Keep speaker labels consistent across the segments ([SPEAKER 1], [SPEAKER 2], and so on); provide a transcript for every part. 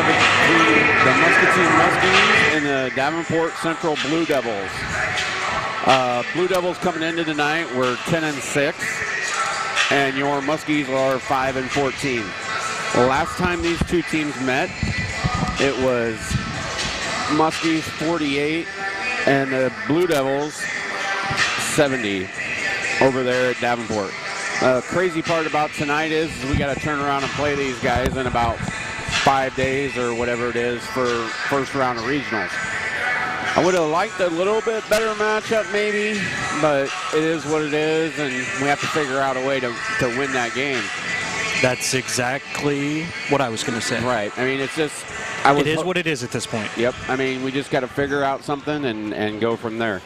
[SPEAKER 1] between the Muscatine Muskies and the Davenport Central Blue Devils. Blue Devils coming into tonight, we're 10-6, and your Muskies are 5-14. Last time these two teams met, it was Muskies 48 and the Blue Devils 70 over there at Davenport. Crazy part about tonight is we got to turn around and play these guys in about 5 days or whatever it is for first round of regionals. I would have liked a little bit better matchup maybe, but it is what it is, and we have to figure out a way to win that game.
[SPEAKER 2] That's exactly what I was going to say.
[SPEAKER 1] Right. I mean, it's just...
[SPEAKER 2] It is what it is at this point.
[SPEAKER 1] Yep. I mean, we just got to figure out something and go from there.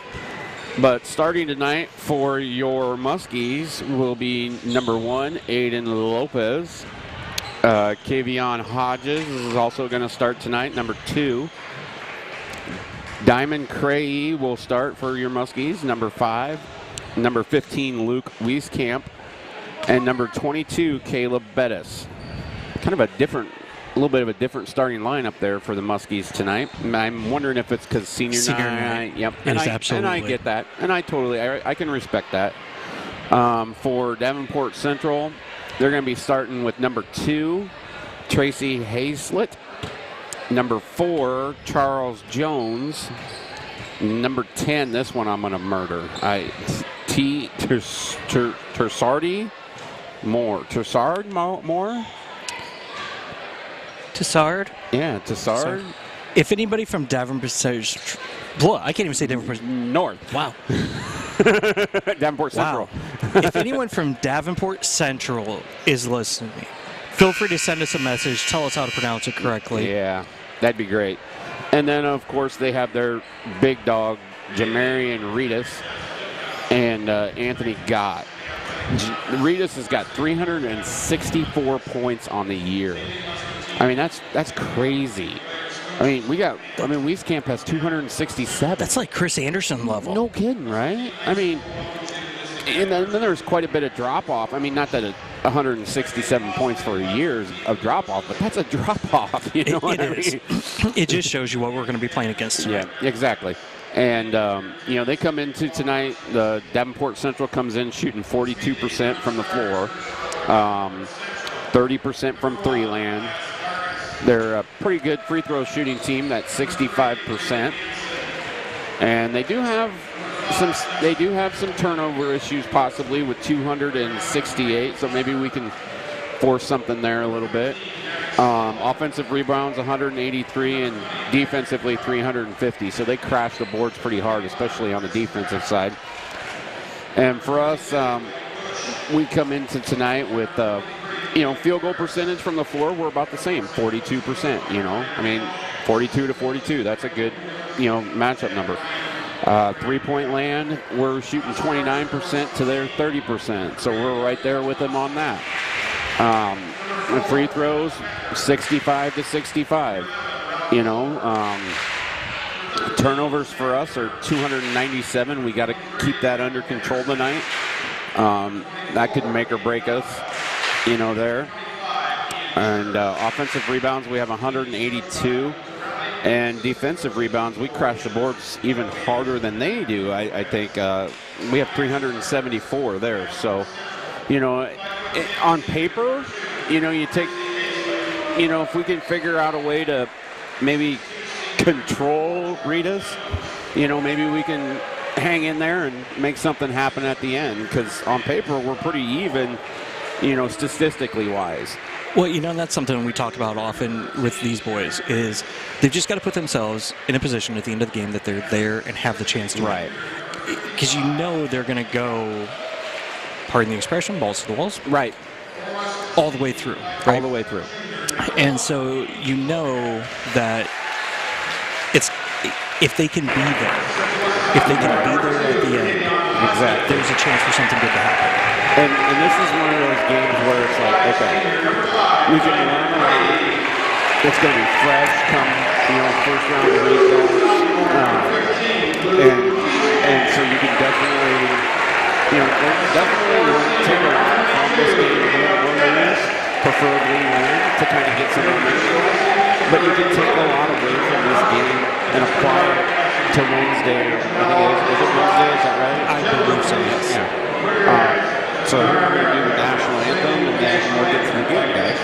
[SPEAKER 1] But starting tonight for your Muskies will be number 1, Aiden Lopez. Kavion Hodges is also going to start tonight, number 2. Diamond Cray will start for your Muskies, number 5. Number 15, Luke Wieskamp. And number 22, Caleb Bettis. Kind of a little bit of a different starting lineup there for the Muskies tonight. I'm wondering if it's because senior night. Yep.
[SPEAKER 2] And I
[SPEAKER 1] get that. And I can respect that. For Davenport Central, they're going to be starting with number 2, Tracy Hazlett. Number 4, Charles Jones. Number 10, this one I'm going to murder. Tersardi Moore. Tessard Moore?
[SPEAKER 2] Tessard?
[SPEAKER 1] Yeah, Tessard.
[SPEAKER 2] If anybody from Davenport, I can't even say Davenport
[SPEAKER 1] North.
[SPEAKER 2] Wow.
[SPEAKER 1] Davenport Central.
[SPEAKER 2] Wow. If anyone from Davenport Central is listening, feel free to send us a message. Tell us how to pronounce it correctly.
[SPEAKER 1] Yeah, that'd be great. And then, of course, they have their big dog, Jamarian Riots, and Anthony Gott. Riots has got 364 points on the year. I mean, that's crazy. Wieskamp has 267.
[SPEAKER 2] That's like Chris Anderson level.
[SPEAKER 1] No kidding, right? I mean, and then there's quite a bit of drop-off. I mean, not that 167 points for a year is a drop-off, but that's a drop-off. You know what I mean?
[SPEAKER 2] It just shows you what we're going to be playing against tonight.
[SPEAKER 1] Yeah, exactly. And, they come into tonight, the Davenport Central comes in shooting 42% from the floor, 30% from three-land. They're a pretty good free throw shooting team, that's 65%. And they do have some turnover issues possibly with 268, so maybe we can force something there a little bit. Offensive rebounds 183 and defensively 350, so they crash the boards pretty hard, especially on the defensive side. And for us, we come into tonight with field goal percentage from the floor, we're about the same, 42%, 42 to 42, that's a good matchup number. 3-point land, we're shooting 29% to their 30%, so we're right there with them on that. Free throws, 65 to 65. Turnovers for us are 297. We got to keep that under control tonight. That could make or break us, there. And offensive rebounds, we have 182. And defensive rebounds, we crash the boards even harder than they do. I think we have 374 there. So, on paper, you take, if we can figure out a way to maybe control Rita's, maybe we can hang in there and make something happen at the end, because on paper we're pretty even, statistically wise.
[SPEAKER 2] Well, that's something we talk about often with these boys is they've just got to put themselves in a position at the end of the game that they're there and have the chance to
[SPEAKER 1] win.
[SPEAKER 2] Because they're going to go, pardon the expression, balls to the walls.
[SPEAKER 1] Right.
[SPEAKER 2] All the way through. Right?
[SPEAKER 1] All the way through.
[SPEAKER 2] And so that if they can be there, at the end,
[SPEAKER 1] exactly,
[SPEAKER 2] there's a chance for something good to happen.
[SPEAKER 1] And this is one of those games where it's like, okay, we can run around. It's going to be fresh come, first round of regionals. And so you can definitely, take a lot from this game, win or lose, preferably win, to kind of get some momentum. But you can take a lot away from this game and apply it to Wednesday. I think is it Wednesday? Is that right?
[SPEAKER 2] I believe so, yes.
[SPEAKER 1] Yeah. So we're going to do the national anthem, and then we'll get to the game, guys.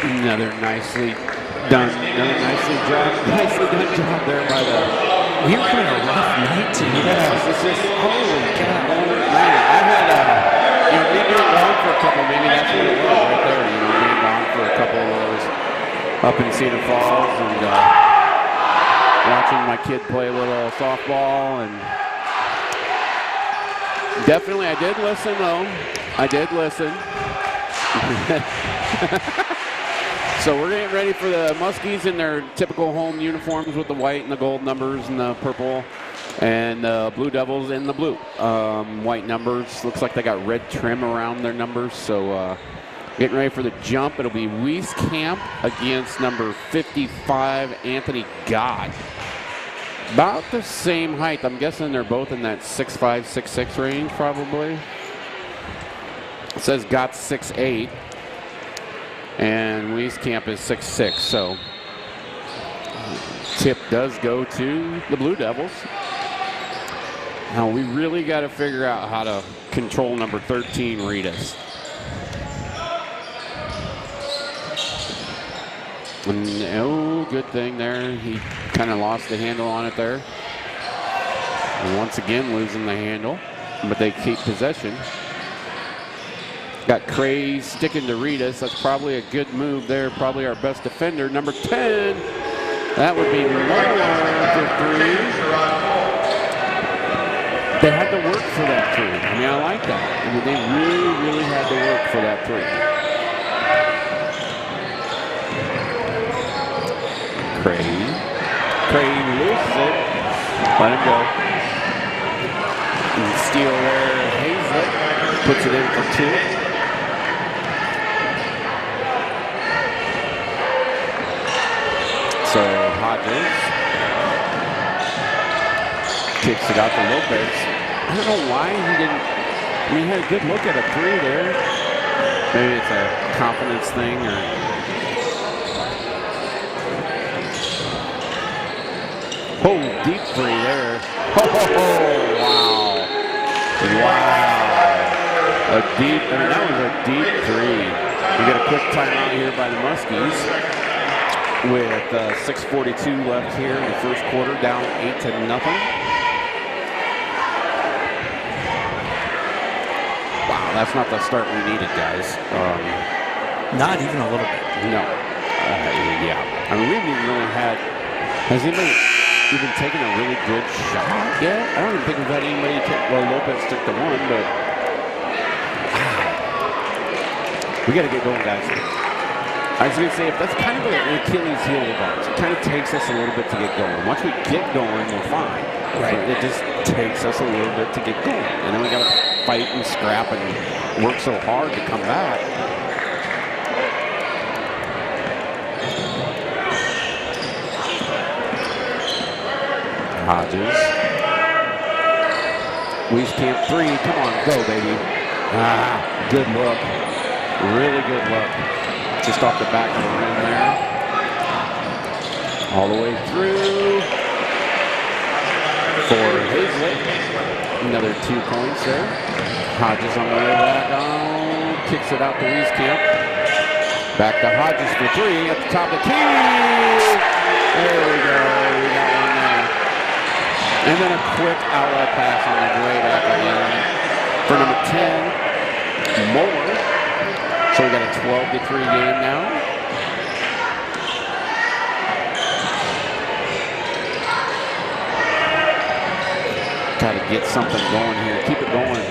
[SPEAKER 1] Another nicely done job there by the.
[SPEAKER 2] We were having a rough night tonight.
[SPEAKER 1] Yes, it's just holy cow, man! I had me being gone for a couple. Maybe that's what it was right there. Being gone for a couple of those up in Cedar Falls and watching my kid play a little softball and definitely I did listen though. I did listen. So we're getting ready for the Muskies in their typical home uniforms with the white and the gold numbers and the purple, and the Blue Devils in the blue. White numbers. Looks like they got red trim around their numbers. So getting ready for the jump. It'll be Wieskamp against number 55, Anthony Gott. About the same height. I'm guessing they're both in that 6'5", 6'6" range probably. It says Gott's 6'8". And Wieskamp is 6'6", so tip does go to the Blue Devils. Now we really got to figure out how to control number 13, Riots. And good thing there. He kind of lost the handle on it there. And once again losing the handle, but they keep possession. Got Craze sticking to Riots. That's probably a good move there. Probably our best defender. Number 10. That would be lower for 3. They had to work for that 3. I mean, I like that. I mean, they really, really had to work for that 3. Craze loses it. Let him go. And steal there. Hazlett puts it in for 2. So Hodges kicks it out to Lopez. I don't know why he didn't. I mean, he had a good look at a 3 there. Maybe it's a confidence thing or. Oh, deep 3 there. Oh, wow. Wow. That was a deep 3. We get a quick timeout here by the Muskies. With 6:42 left here in the first quarter, down 8-0. Wow, that's not the start we needed, guys.
[SPEAKER 2] Not even a little bit.
[SPEAKER 1] No. Yeah. I mean, we haven't really had. Has anybody even taken a really good shot yet? I don't even think we've had anybody take. Well, Lopez took the one, but we got to get going, guys. I was going to say, if that's kind of an Achilles heel of ours, it kind of takes us a little bit to get going. Once we get going, we're fine.
[SPEAKER 2] Right.
[SPEAKER 1] But it just takes us a little bit to get going. And then we got to fight and scrap and work so hard to come back. Hodges. Wieskamp 3. Come on, go, baby. Ah, good look. Really good look. Just off the back of the rim there. All the way through. For Hazlett. Another 2 points there. Hodges on the way back. Oh, kicks it out to Wieskamp. Back to Hodges for 3 at the top of the key. There we go. We got one there. And then a quick outlet pass on the way back again for number 10, Moore. So we got a 12-3 game now. Got to get something going here. Keep it going.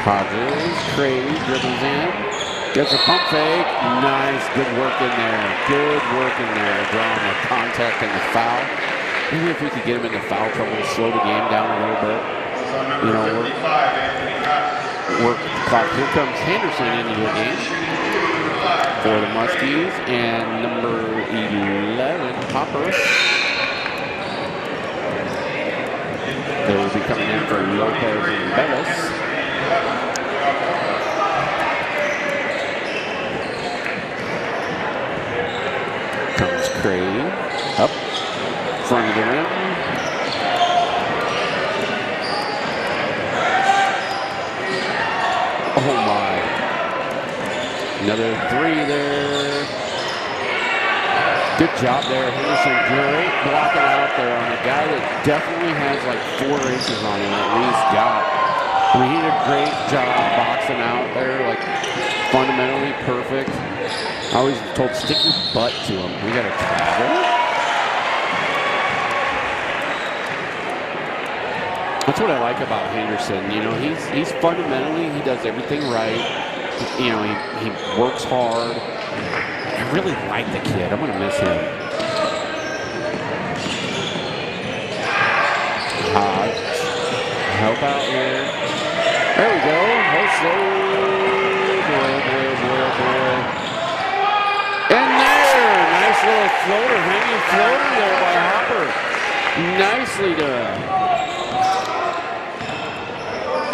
[SPEAKER 1] Hodges, Crady dribbles in. Gets a pump fake. Nice. Good work in there. Good work in there. Drawing the contact and the foul. Maybe if we could get him into foul trouble, slow the game down a little bit. You know, work the clock. Here comes Henderson into the game for the Muskies. And number 11, Hopper. They will be coming in for Lopez and Bellis. Comes Crane up front of the rim. Oh my. Another 3 there. Good job there, Henderson. Great blocking out there on a guy that definitely has like 4 inches on him at least got. I mean, he did a great job boxing out there, like fundamentally perfect. I always told stick your butt to him. We got to travel. That's what I like about Henderson. You know, he's fundamentally, he does everything right. You know, he works hard. I really like the kid. I'm going to miss him. Hodge. Help out here. There we go. Boy. And there. Nice little floater. Hanging floater there by Hopper. Nicely done.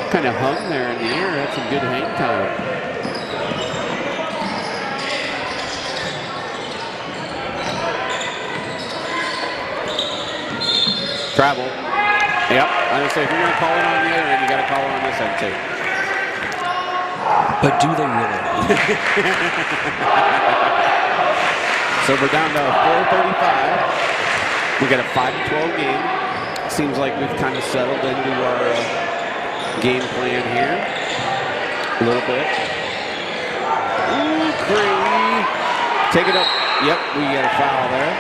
[SPEAKER 1] Kind of hung there in the air. Had some good hang time. Travel. Yep. I was say if you're going to call it on the other end, you got to call it on this end too.
[SPEAKER 2] But do they really?
[SPEAKER 1] So we're down to 4:35. We got a 5-12 game. Seems like we've kind of settled into our game plan here a little bit. Ooh, Crane. Take it up. Yep, we got a foul there.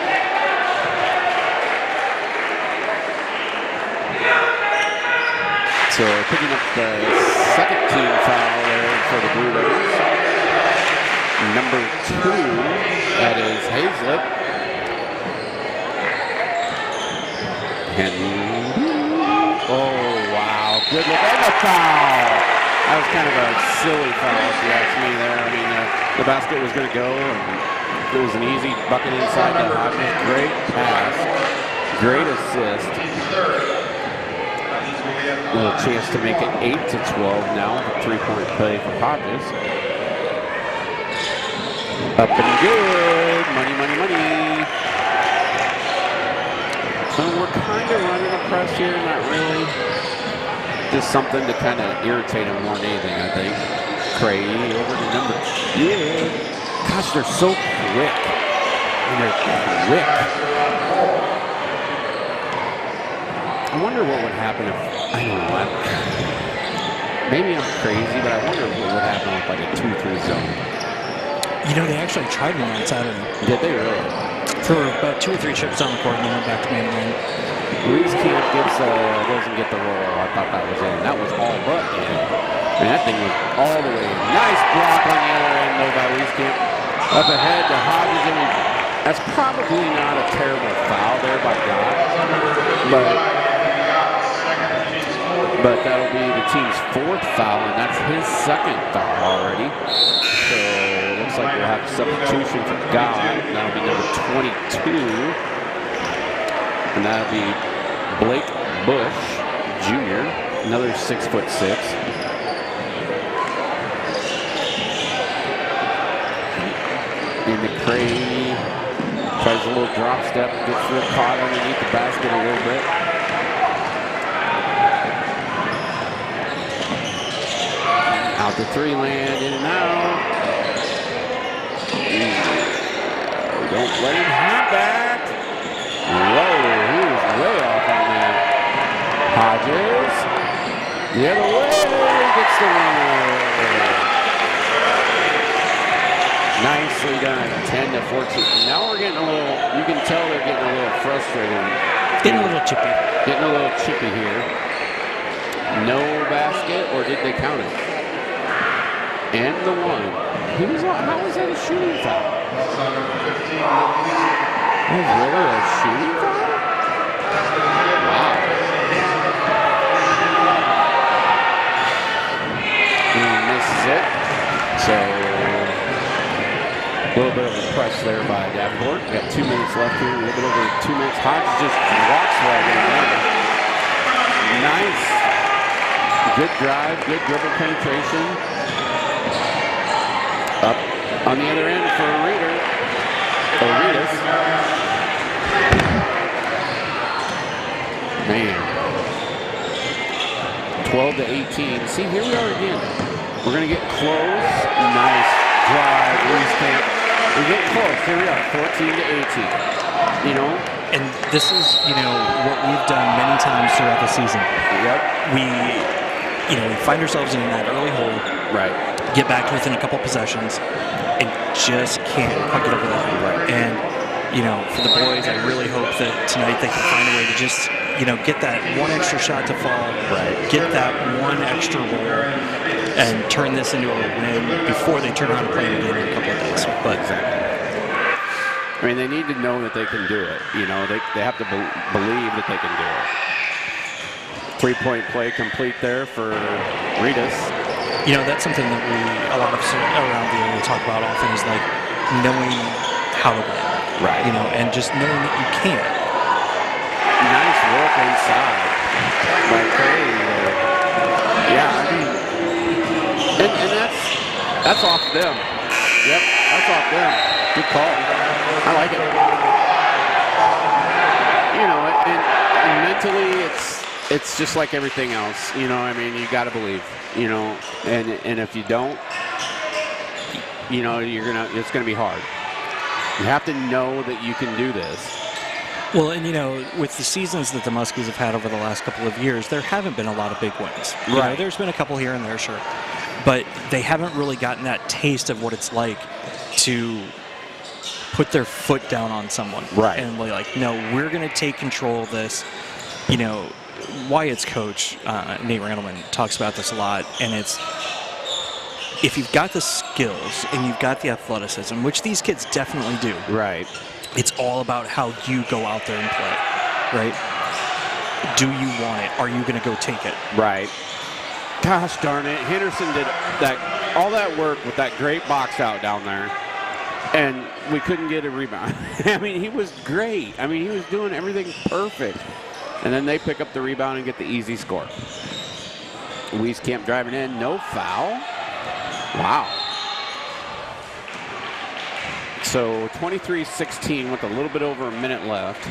[SPEAKER 1] So picking up the second team foul there for the Blue Devils. Number 2, that is Hazlett. And oh wow, good look and a foul. That was kind of a silly foul if you ask me there. I mean, the basket was going to go, and it was an easy bucket inside the Hodges. Great pass, great assist. A little chance to make it 8-12 now. A 3-point play for Hodges. Up and good. Money. So we're kind of running a press here, not really. Just something to kind of irritate him more than anything, I think. Crady over to number 2. Gosh, they're so quick. They're quick. I wonder what would happen if, I don't know, maybe I'm crazy, but I wonder what would happen with like a 2-3 zone.
[SPEAKER 2] You know, they actually tried one on Saturday.
[SPEAKER 1] Did they really?
[SPEAKER 2] For about 2 or 3 chips on the court and then went back to man-to-man.
[SPEAKER 1] Wieskamp doesn't get the roll. I thought that was in. That was all but in. And that thing was all the way in. Nice block on the other end though by Wieskamp. Up ahead to Hodges, and that's probably not a terrible foul there by God. But but that'll be the team's 4th foul, and that's his 2nd foul already. So it looks like we'll have substitution for God. That'll be number 22, and that'll be Blake Bush, Jr., another 6'6". In the Cray, tries a little drop step, gets real caught underneath the basket a little bit. Out to 3 land, in and out. Don't let him have that. Whoa, he was way off on that. Hodges, the other way, gets the winner. Nicely done, 10 to 14. Now we're getting a little, you can tell they're getting a little frustrated.
[SPEAKER 2] Getting a little chippy.
[SPEAKER 1] Getting a little chippy here. No basket, or did they count it? And the 1. How was that a shooting foul? Oh, really, a shooting foul? Wow. He misses it. So a little bit of a press there by Davenport. Got 2 minutes left here. A little bit over 2 minutes. Hodges just walks right in there. Nice. Good drive. Good dribble penetration. Up on the other end for Riots. Man. 12 to 18. See, here we are again. We're going to get close. Nice drive. Loose camp. We're getting close. Here we are, 14 to 18. You know?
[SPEAKER 2] And this is, what we've done many times throughout the season.
[SPEAKER 1] Yep.
[SPEAKER 2] We find ourselves in that early hole.
[SPEAKER 1] Right.
[SPEAKER 2] Get back to within a couple possessions and just can't quite get over that hump.
[SPEAKER 1] Right.
[SPEAKER 2] And, for the boys, I really hope that tonight they can find a way to just, get that one extra shot to fall.
[SPEAKER 1] Right.
[SPEAKER 2] Get that one extra roll and turn this into a win before they turn around and play again in a couple of days.
[SPEAKER 1] Right. But exactly. I mean, they need to know that they can do it. They have to believe that they can do it. 3-point play complete there for Riots.
[SPEAKER 2] That's something that a lot of us around the area talk about often is like knowing how to win.
[SPEAKER 1] Right.
[SPEAKER 2] And just knowing that you can.
[SPEAKER 1] Nice work inside by Cray. Yeah, I mean, and that's off them. Yep, that's off them. Good call. I like it. And mentally, it's just like everything else. I mean, you got to believe. And if you don't, it's gonna be hard. You have to know that you can do this.
[SPEAKER 2] Well, and with the seasons that the Muskies have had over the last couple of years, there haven't been a lot of big wins.
[SPEAKER 1] Right.
[SPEAKER 2] There's been a couple here and there, sure, but they haven't really gotten that taste of what it's like to put their foot down on someone.
[SPEAKER 1] Right.
[SPEAKER 2] And be like, no, we're going to take control of this. Wyatt's coach, Nate Randleman, talks about this a lot, and it's if you've got the skills and you've got the athleticism, which these kids definitely do.
[SPEAKER 1] Right.
[SPEAKER 2] It's all about how you go out there and play, right? Do you want it? Are you going to go take it?
[SPEAKER 1] Right. Gosh darn it. Henderson did all that work with that great box out down there, and we couldn't get a rebound. I mean, he was great. I mean, he was doing everything perfect. And then they pick up the rebound and get the easy score. Wieskamp driving in, no foul. Wow. So 23-16 with a little bit over a minute left.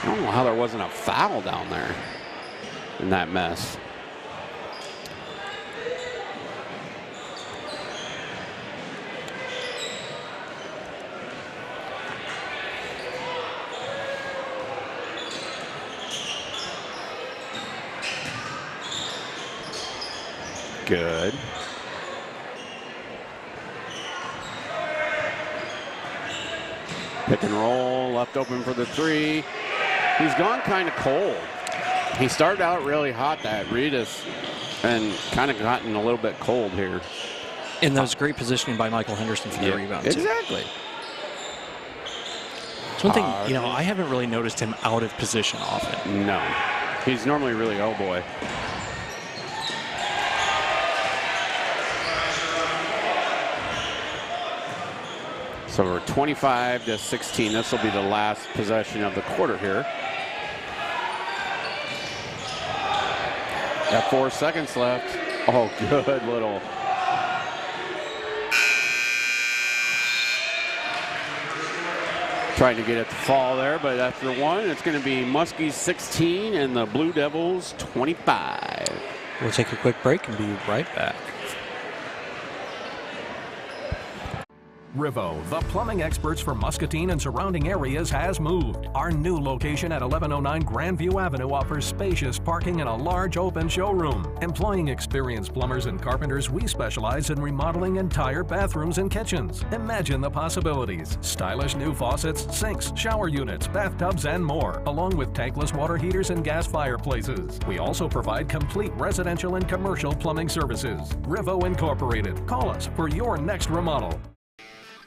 [SPEAKER 1] I don't know how there wasn't a foul down there in that mess. Good. Pick and roll, left open for the 3. He's gone kind of cold. He started out really hot, that Riots, and kind of gotten a little bit cold here.
[SPEAKER 2] And that was great positioning by Michael Henderson for the rebound, too.
[SPEAKER 1] Exactly.
[SPEAKER 2] It's one thing, I haven't really noticed him out of position often.
[SPEAKER 1] No. He's normally really, oh boy. So we're 25-16. This will be the last possession of the quarter here. Got 4 seconds left. Oh, good little. Trying to get it to fall there, but after one, it's going to be Muskie 16 and the Blue Devils 25.
[SPEAKER 2] We'll take a quick break and be right back.
[SPEAKER 3] RIVO, the plumbing experts for Muscatine and surrounding areas, has moved. Our new location at 1109 Grandview Avenue offers spacious parking and a large open showroom. Employing experienced plumbers and carpenters, we specialize in remodeling entire bathrooms and kitchens. Imagine the possibilities. Stylish new faucets, sinks, shower units, bathtubs, and more, along with tankless water heaters and gas fireplaces. We also provide complete residential and commercial plumbing services. RIVO Incorporated. Call us for your next remodel.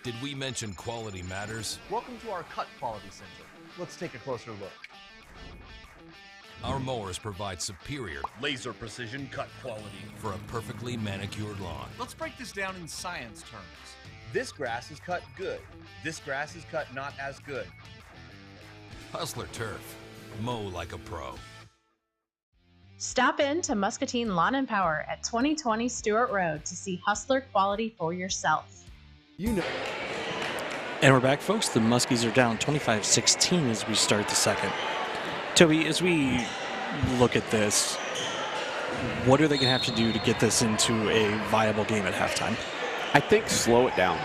[SPEAKER 4] Did we mention quality matters?
[SPEAKER 5] Welcome to our Cut Quality Center. Let's take a closer look.
[SPEAKER 4] Our mowers provide superior
[SPEAKER 5] Laser precision cut quality.
[SPEAKER 4] for a perfectly manicured lawn.
[SPEAKER 5] Let's break this down in science terms. This grass is cut good. This grass is cut not as good.
[SPEAKER 4] Hustler Turf. Mow like a pro.
[SPEAKER 6] Stop in to Muscatine Lawn and Power at 2020 Stewart Road to see Hustler quality for yourself.
[SPEAKER 5] You know.
[SPEAKER 2] And we're back, folks. The Muskies are down 25-16 as we start the second. Toby, as we look at this, what are they going to have to do to get this into a viable game at halftime?
[SPEAKER 1] I think slow it down.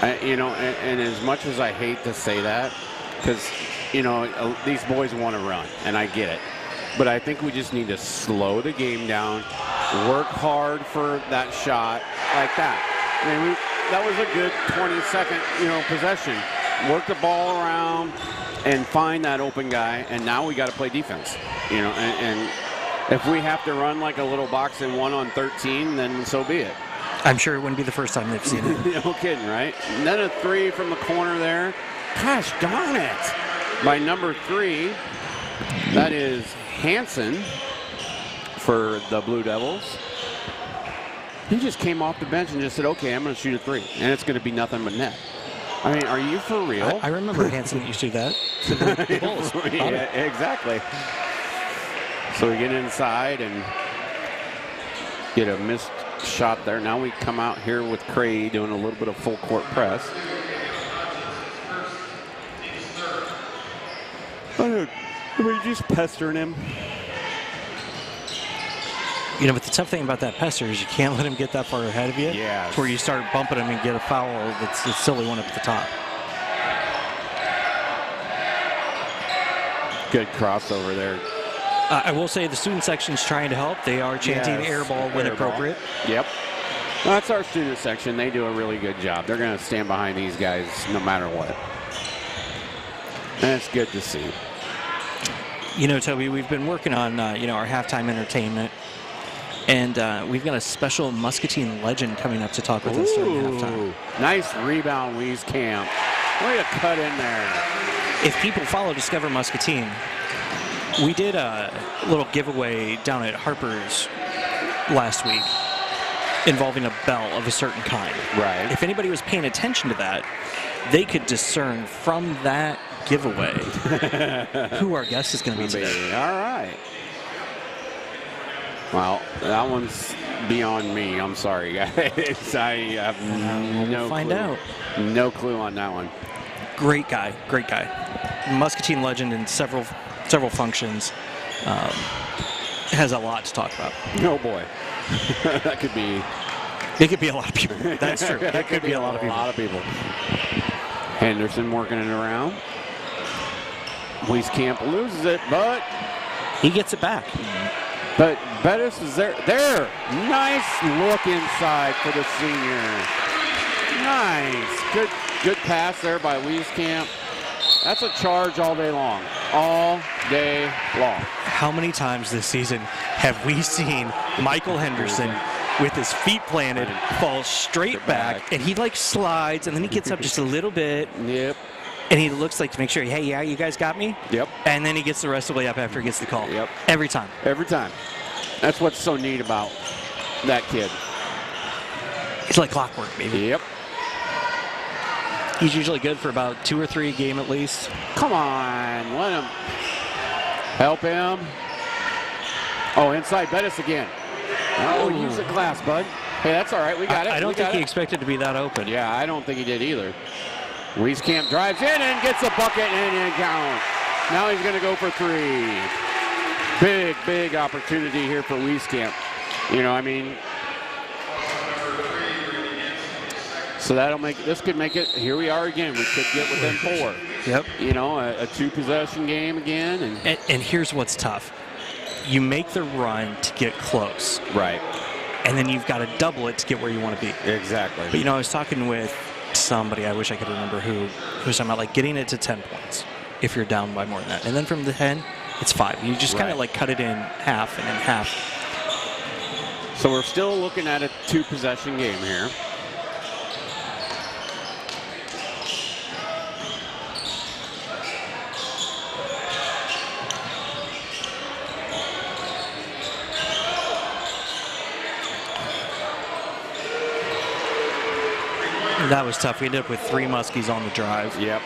[SPEAKER 1] And as much as I hate to say that, because, these boys want to run, and I get it. But I think we just need to slow the game down, work hard for that shot like that. I mean, that was a good 20-second, possession. Work the ball around and find that open guy, and now we got to play defense. And if we have to run like a little box and 1 on 13, then so be it.
[SPEAKER 2] I'm sure it wouldn't be the first time they've seen it.
[SPEAKER 1] No kidding, right? And then a 3 from the corner there. Gosh darn it. By number 3, that is Hansen for the Blue Devils. He just came off the bench and just said, okay, I'm going to shoot a 3, and it's going to be nothing but net. I mean, are you for real?
[SPEAKER 2] I remember Hansen used to do that. The Bulls.
[SPEAKER 1] Yeah, exactly. So we get inside and get a missed shot there. Now we come out here with Cray doing a little bit of full court press. Are we just pestering him?
[SPEAKER 2] But the tough thing about that pester is you can't let him get that far ahead of you.
[SPEAKER 1] Yeah.
[SPEAKER 2] To where you start bumping him and get a foul that's a silly one up at the top.
[SPEAKER 1] Good crossover there.
[SPEAKER 2] I will say the student section's trying to help. They are chanting air ball when appropriate.
[SPEAKER 1] Yep. Well, that's our student section. They do a really good job. They're going to stand behind these guys no matter what. And it's good to see.
[SPEAKER 2] Toby, we've been working on, our halftime entertainment. And we've got a special Muscatine legend coming up to talk with us during halftime.
[SPEAKER 1] Nice rebound, Wieskamp. Way to cut in there.
[SPEAKER 2] If people follow Discover Muscatine, we did a little giveaway down at Harper's last week involving a bell of a certain kind.
[SPEAKER 1] Right.
[SPEAKER 2] If anybody was paying attention to that, they could discern from that giveaway who our guest is going to be today.
[SPEAKER 1] All right. Well, that one's beyond me. I'm sorry, guys. I have no clue. No clue on that one.
[SPEAKER 2] Great guy. Muscatine legend in several functions. Has a lot to talk about.
[SPEAKER 1] Oh boy. That could be.
[SPEAKER 2] It could be a lot of people. That's true. That could be a lot of people.
[SPEAKER 1] A lot of people. Henderson working it around. Wieskamp loses it, but
[SPEAKER 2] he gets it back.
[SPEAKER 1] But Bettis is there. Nice look inside for the senior. Nice. Good pass there by Wieskamp. That's a charge all day long. All day long.
[SPEAKER 2] How many times this season have we seen Michael Henderson with his feet planted fall straight back, and he slides, and then he gets up just a little bit.
[SPEAKER 1] Yep.
[SPEAKER 2] And he looks like to make sure, hey, yeah, you guys got me?
[SPEAKER 1] Yep.
[SPEAKER 2] And then he gets the rest of the way up after he gets the call.
[SPEAKER 1] Yep.
[SPEAKER 2] Every time.
[SPEAKER 1] Every time. That's what's so neat about that kid.
[SPEAKER 2] It's like clockwork, baby.
[SPEAKER 1] Yep.
[SPEAKER 2] He's usually good for about 2 or 3 a game at least.
[SPEAKER 1] Come on, let him help him. Oh, inside Bettis again. Oh, use the glass, bud. Hey, that's all right. We got it.
[SPEAKER 2] I don't think he expected to be that open.
[SPEAKER 1] Yeah, I don't think he did either. Wieskamp drives in and gets a bucket and it counts. Now he's going to go for 3. Big, big opportunity here for Wieskamp. You know, I mean, so that'll make this could make it. Here we are again. We could get within 4.
[SPEAKER 2] Yep.
[SPEAKER 1] You know, a 2-possession game again.
[SPEAKER 2] And here's what's tough. You make the run to get close.
[SPEAKER 1] Right.
[SPEAKER 2] And then you've got to double it to get where you want to be.
[SPEAKER 1] Exactly.
[SPEAKER 2] But, you know, I was talking with somebody, I wish I could remember who was talking about, like, getting it to 10 points if you're down by more than that. And then from the 10, it's 5. You just kind of, like, cut it in half and then half.
[SPEAKER 1] So we're still looking at a 2-possession game here.
[SPEAKER 2] That was tough. We ended up with 3 Muskies on the drive.
[SPEAKER 1] Yep.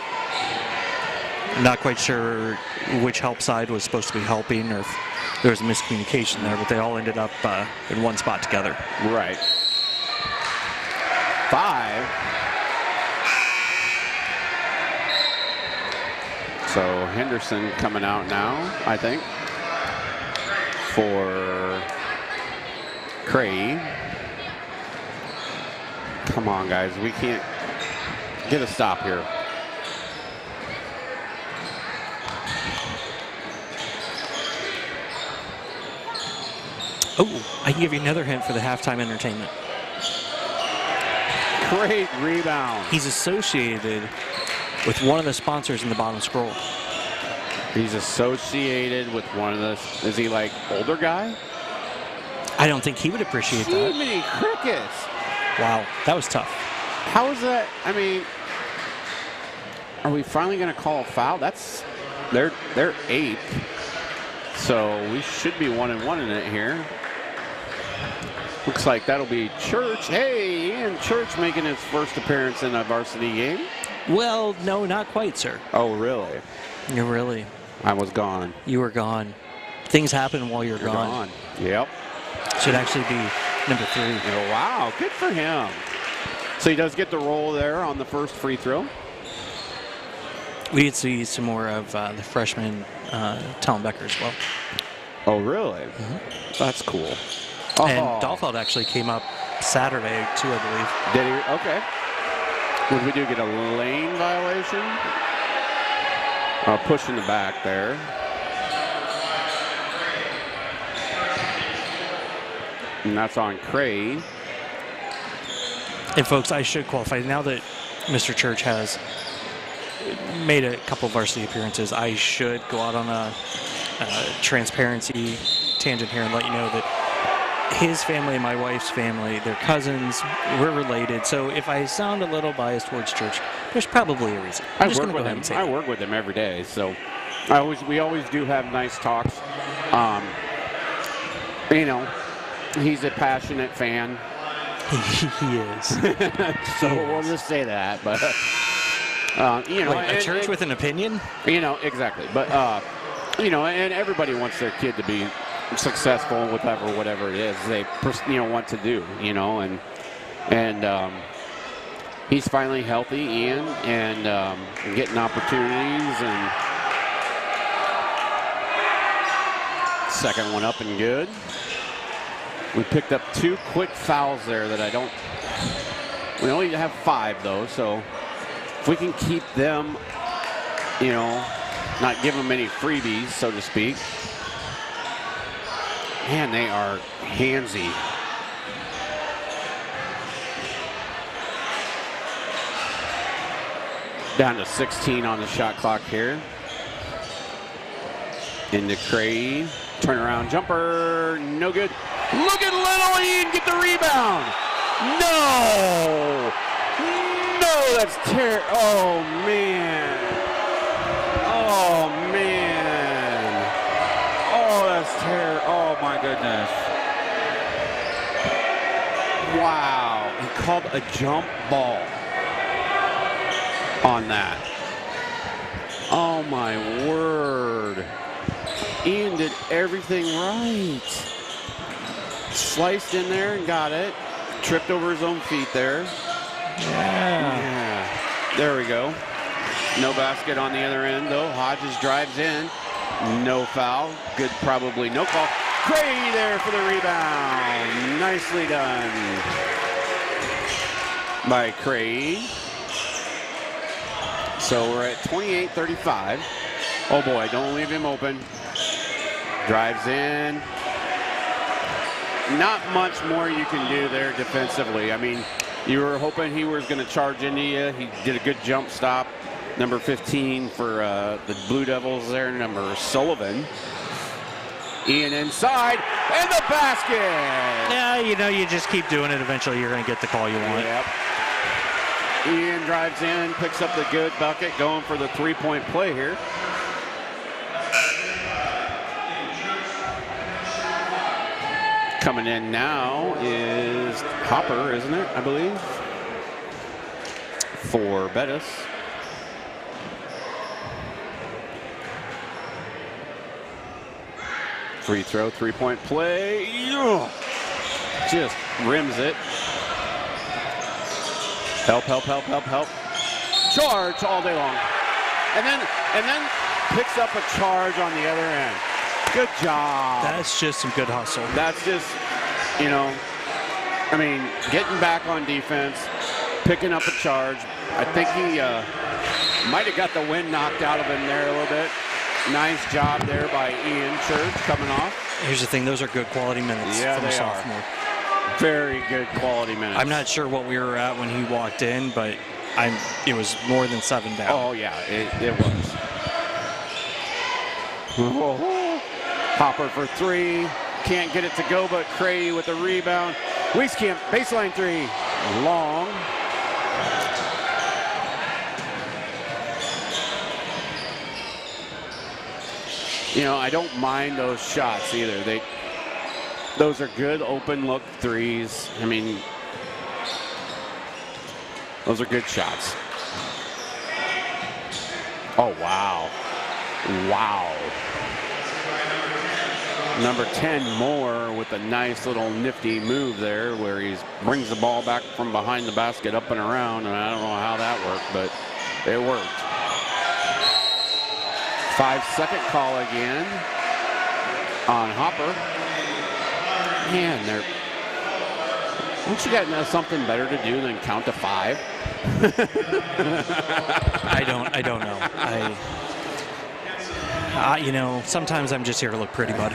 [SPEAKER 2] I'm not quite sure which help side was supposed to be helping or if there was a miscommunication there, but they all ended up in one spot together.
[SPEAKER 1] Right. 5. So Henderson coming out now, I think, for Cray. Come on, guys. We can't get a stop here.
[SPEAKER 2] Oh, I can give you another hint for the halftime entertainment.
[SPEAKER 1] Great rebound.
[SPEAKER 2] He's associated with one of the sponsors in the bottom scroll.
[SPEAKER 1] He's associated with one of the, is he like older guy?
[SPEAKER 2] I don't think he would appreciate that.
[SPEAKER 1] Jiminy crickets.
[SPEAKER 2] Wow, that was tough.
[SPEAKER 1] How is that? I mean, are we finally going to call a foul? That's, they're 8th. So we should be 1-1 in it here. Looks like that'll be Church. Hey, and Church making his first appearance in a varsity game.
[SPEAKER 2] Well, no, not quite, sir.
[SPEAKER 1] Oh, really?
[SPEAKER 2] You're really.
[SPEAKER 1] I was gone.
[SPEAKER 2] You were gone. Things happen while you're gone.
[SPEAKER 1] Yep.
[SPEAKER 2] Should actually be number 3.
[SPEAKER 1] Oh, wow, good for him. So he does get the roll there on the first free throw.
[SPEAKER 2] We did see some more of the freshman Talon Becker as well.
[SPEAKER 1] Oh, really?
[SPEAKER 2] Mm-hmm.
[SPEAKER 1] That's cool.
[SPEAKER 2] And Dahlfeld actually came up Saturday, too, I believe.
[SPEAKER 1] Did he? Okay. What did we do? Get a lane violation? Push in the back there. And that's on Cray.
[SPEAKER 2] And, folks, I should qualify. Now that Mr. Church has made a couple varsity appearances, I should go out on a transparency tangent here and let you know that his family and my wife's family, they're cousins, we're related. So if I sound a little biased towards Church, there's probably a reason.
[SPEAKER 1] I work with him every day, so we always do have nice talks. You know, he's a passionate fan.
[SPEAKER 2] He is.
[SPEAKER 1] So we'll just say that, but you know,
[SPEAKER 2] a church with an opinion.
[SPEAKER 1] You know, exactly. But you know, and everybody wants their kid to be successful with whatever it is they want to do. You know, and he's finally healthy, Ian, and getting opportunities, and second one up and good. We picked up 2 quick fouls there that we only have 5 though, so if we can keep them, you know, not give them any freebies, so to speak. Man, they are handsy. Down to 16 on the shot clock here. Into Cray. Turnaround jumper. No good. Look at little Ian get the rebound. No. No, that's terrible. Oh, man. Oh, man. Oh, that's terrible. Oh, my goodness. Wow. He called a jump ball. on that. Oh, my word. Ian did everything right. Sliced in there and got it. Tripped over his own feet there. Yeah. There we go. No basket on the other end, though. Hodges drives in. No foul. Good, probably no call. Gray there for the rebound. Nicely done by Cray. So we're at 28-35. Oh boy, don't leave him open. Drives in. Not much more you can do there defensively. I mean, you were hoping he was going to charge into you. He did a good jump stop. Number 15 for the Blue Devils there, number Sullivan. Ian inside, and the basket!
[SPEAKER 2] Yeah, you just keep doing it. Eventually you're going to get the call you want.
[SPEAKER 1] Yep. Ian drives in, picks up the good bucket, going for the three-point play here. Coming in now is Hopper, isn't it, I believe, for Bettis. Free throw, three-point play. Just rims it. Help. Charge all day long. And then picks up a charge on the other end. Good job.
[SPEAKER 2] That's just some good hustle.
[SPEAKER 1] That's just, getting back on defense, picking up a charge. I think he might have got the wind knocked out of him there a little bit. Nice job there by Ian Church coming off.
[SPEAKER 2] Here's the thing, those are good quality minutes
[SPEAKER 1] Yeah,
[SPEAKER 2] from a
[SPEAKER 1] they
[SPEAKER 2] sophomore.
[SPEAKER 1] are. Very good quality minutes.
[SPEAKER 2] I'm not sure what we were at when he walked in, but it was more than 7 down.
[SPEAKER 1] Oh, yeah, it was. Hopper for three. Can't get it to go, but Cray with the rebound. Wieskamp, baseline three. Long. I don't mind those shots either. Those are good open look threes. Those are good shots. Oh, wow. Wow. Number 10, Moore, with a nice little nifty move there where he brings the ball back from behind the basket up and around, and I don't know how that worked, but it worked. 5-second call again on Hopper. Man, don't you got something better to do than count to 5?
[SPEAKER 2] I don't know. Sometimes I'm just here to look pretty, bud.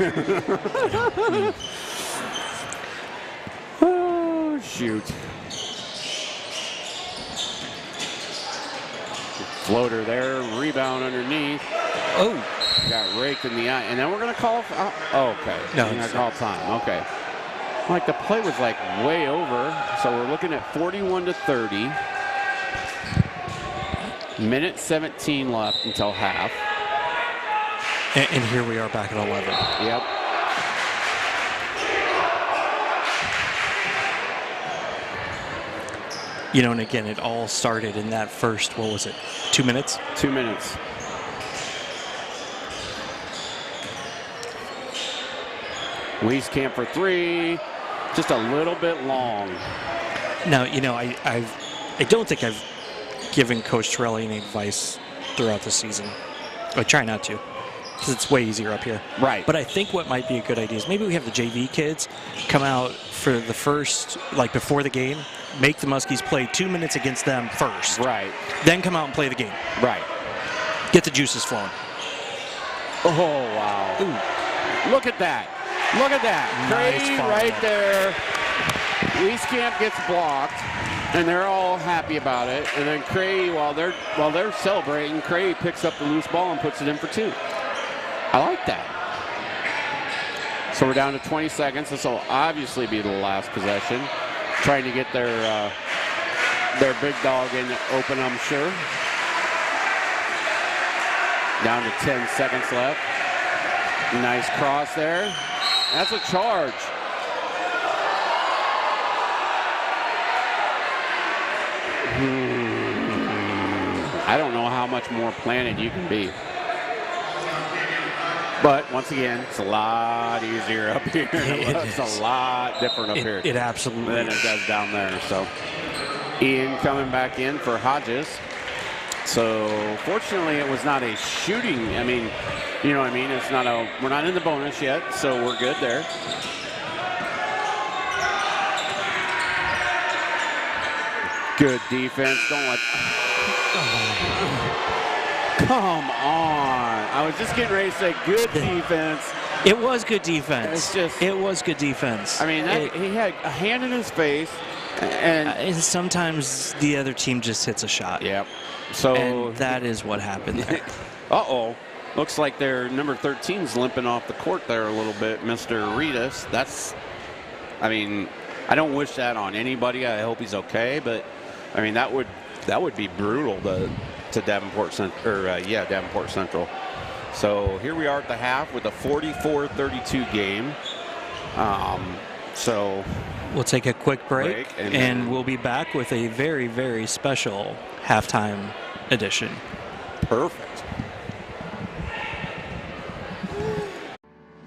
[SPEAKER 1] Oh, shoot. Floater there, rebound underneath.
[SPEAKER 2] Oh.
[SPEAKER 1] Got raked in the eye. And then we're going to call. Okay.
[SPEAKER 2] No,
[SPEAKER 1] we're going to call time. Okay. Like the play was like way over. So we're looking at 41-30. Minute 17 left until half.
[SPEAKER 2] And here we are back at 11.
[SPEAKER 1] Yep.
[SPEAKER 2] And again, it all started in that first, 2 minutes?
[SPEAKER 1] 2 minutes. Wieskamp for three. Just a little bit long.
[SPEAKER 2] Now, I don't think I've given Coach Torelli any advice throughout the season. I try not to, because it's way easier up here.
[SPEAKER 1] Right.
[SPEAKER 2] But I think what might be a good idea is maybe we have the JV kids come out for the first, before the game, make the Muskies play 2 minutes against them first.
[SPEAKER 1] Right.
[SPEAKER 2] Then come out and play the game.
[SPEAKER 1] Right.
[SPEAKER 2] Get the juices flowing.
[SPEAKER 1] Oh, wow.
[SPEAKER 2] Ooh.
[SPEAKER 1] Look at that. Look at that.
[SPEAKER 2] Nice
[SPEAKER 1] Cray
[SPEAKER 2] follow.
[SPEAKER 1] right there. Wieskamp gets blocked, and they're all happy about it. And then Cray, while they're celebrating, Cray picks up the loose ball and puts it in for two. I like that. So we're down to 20 seconds. This will obviously be the last possession. Trying to get their big dog in open, I'm sure. Down to 10 seconds left. Nice cross there. That's a charge. I don't know how much more planted you can be. But once again, it's a lot easier up here. It's a lot different up here.
[SPEAKER 2] It absolutely
[SPEAKER 1] than it does down there. So Ian coming back in for Hodges. So fortunately, it was not a shooting. I mean, you know what I mean? It's not a. We're not in the bonus yet, so we're good there. Good defense. Don't let. Come on. I was just getting ready to say good defense.
[SPEAKER 2] It was good defense.
[SPEAKER 1] It's just,
[SPEAKER 2] it was good defense.
[SPEAKER 1] I mean, he had a hand in his face. And
[SPEAKER 2] sometimes the other team just hits a shot.
[SPEAKER 1] Yep. So
[SPEAKER 2] and that is what happened there.
[SPEAKER 1] Uh-oh. Looks like their number 13's limping off the court there a little bit, Mr. Riots. That's, I mean, I don't wish that on anybody. I hope he's okay, but I mean that would be brutal to Davenport Davenport Central. So here we are at the half with a 44-32 game. So
[SPEAKER 2] we'll take a quick break and we'll be back with a very, very special halftime edition.
[SPEAKER 1] Perfect.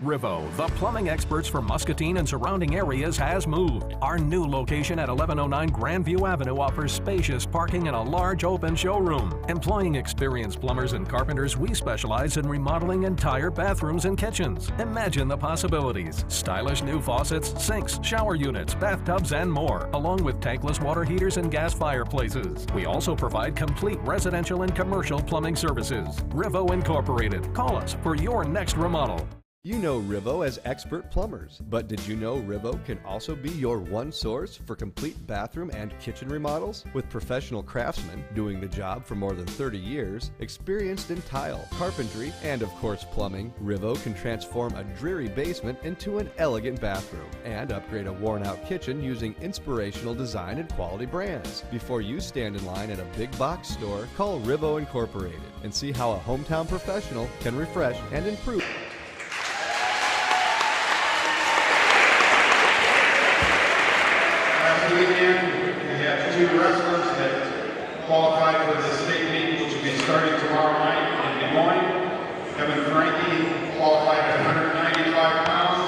[SPEAKER 3] RIVO, the plumbing experts for Muscatine and surrounding areas, has moved. Our new location at 1109 Grandview Avenue offers spacious parking and a large open showroom. Employing experienced plumbers and carpenters, we specialize in remodeling entire bathrooms and kitchens. Imagine the possibilities. Stylish new faucets, sinks, shower units, bathtubs, and more, along with tankless water heaters and gas fireplaces. We also provide complete residential and commercial plumbing services. RIVO Incorporated. Call us for your next remodel.
[SPEAKER 7] You know RIVO as expert plumbers, but did you know RIVO can also be your one source for complete bathroom and kitchen remodels? With professional craftsmen doing the job for more than 30 years, experienced in tile, carpentry, and of course plumbing, RIVO can transform a dreary basement into an elegant bathroom and upgrade a worn-out kitchen using inspirational design and quality brands. Before you stand in line at a big box store, call RIVO Incorporated and see how a hometown professional can refresh and improve.
[SPEAKER 8] Weekend, we have two wrestlers that qualified for the state meet, which will be starting tomorrow night in Des Moines. Kevin Frankie qualified at 195 pounds,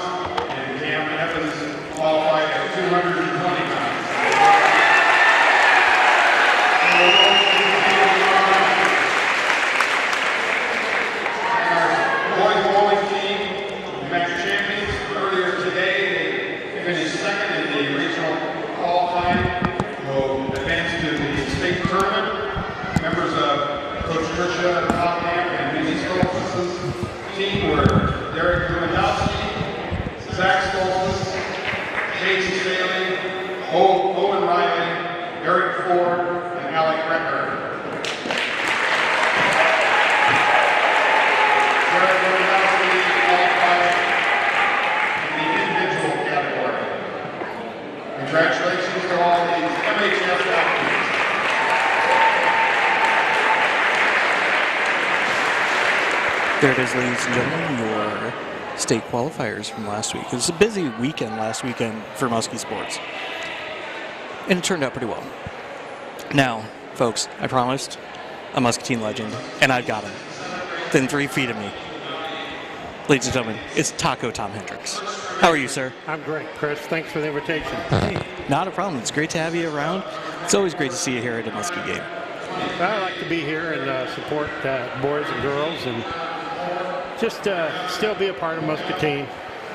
[SPEAKER 8] and Cam Evans qualified at 220 pounds. Our boys bowling team match champions earlier today. They finished second in the regional all-time, will advance to the state tournament. Members of Coach Tricia Tottenham and Minnie Stoltz's team were Derek Lewandowski, Zach Stoltz's, Casey Staley, Owen Riley, Eric Ford, and Alec Recker. Derek Lewandowski qualified in the individual category. Congratulations to all these MHS athletes.
[SPEAKER 2] There it is, ladies and gentlemen, your state qualifiers from last week. It was a busy weekend last weekend for Muskie sports, and it turned out pretty well. Now, folks, I promised a Muscatine legend, and I've got him within 3 feet of me. Ladies and gentlemen, it's Taco Tom Hendricks. How are you, sir?
[SPEAKER 9] I'm great, Chris. Thanks for the invitation.
[SPEAKER 2] Hey, not a problem. It's great to have you around. It's always great to see you here at a Muskie game.
[SPEAKER 9] I like to be here and support boys and girls and just still be a part of Muscatine.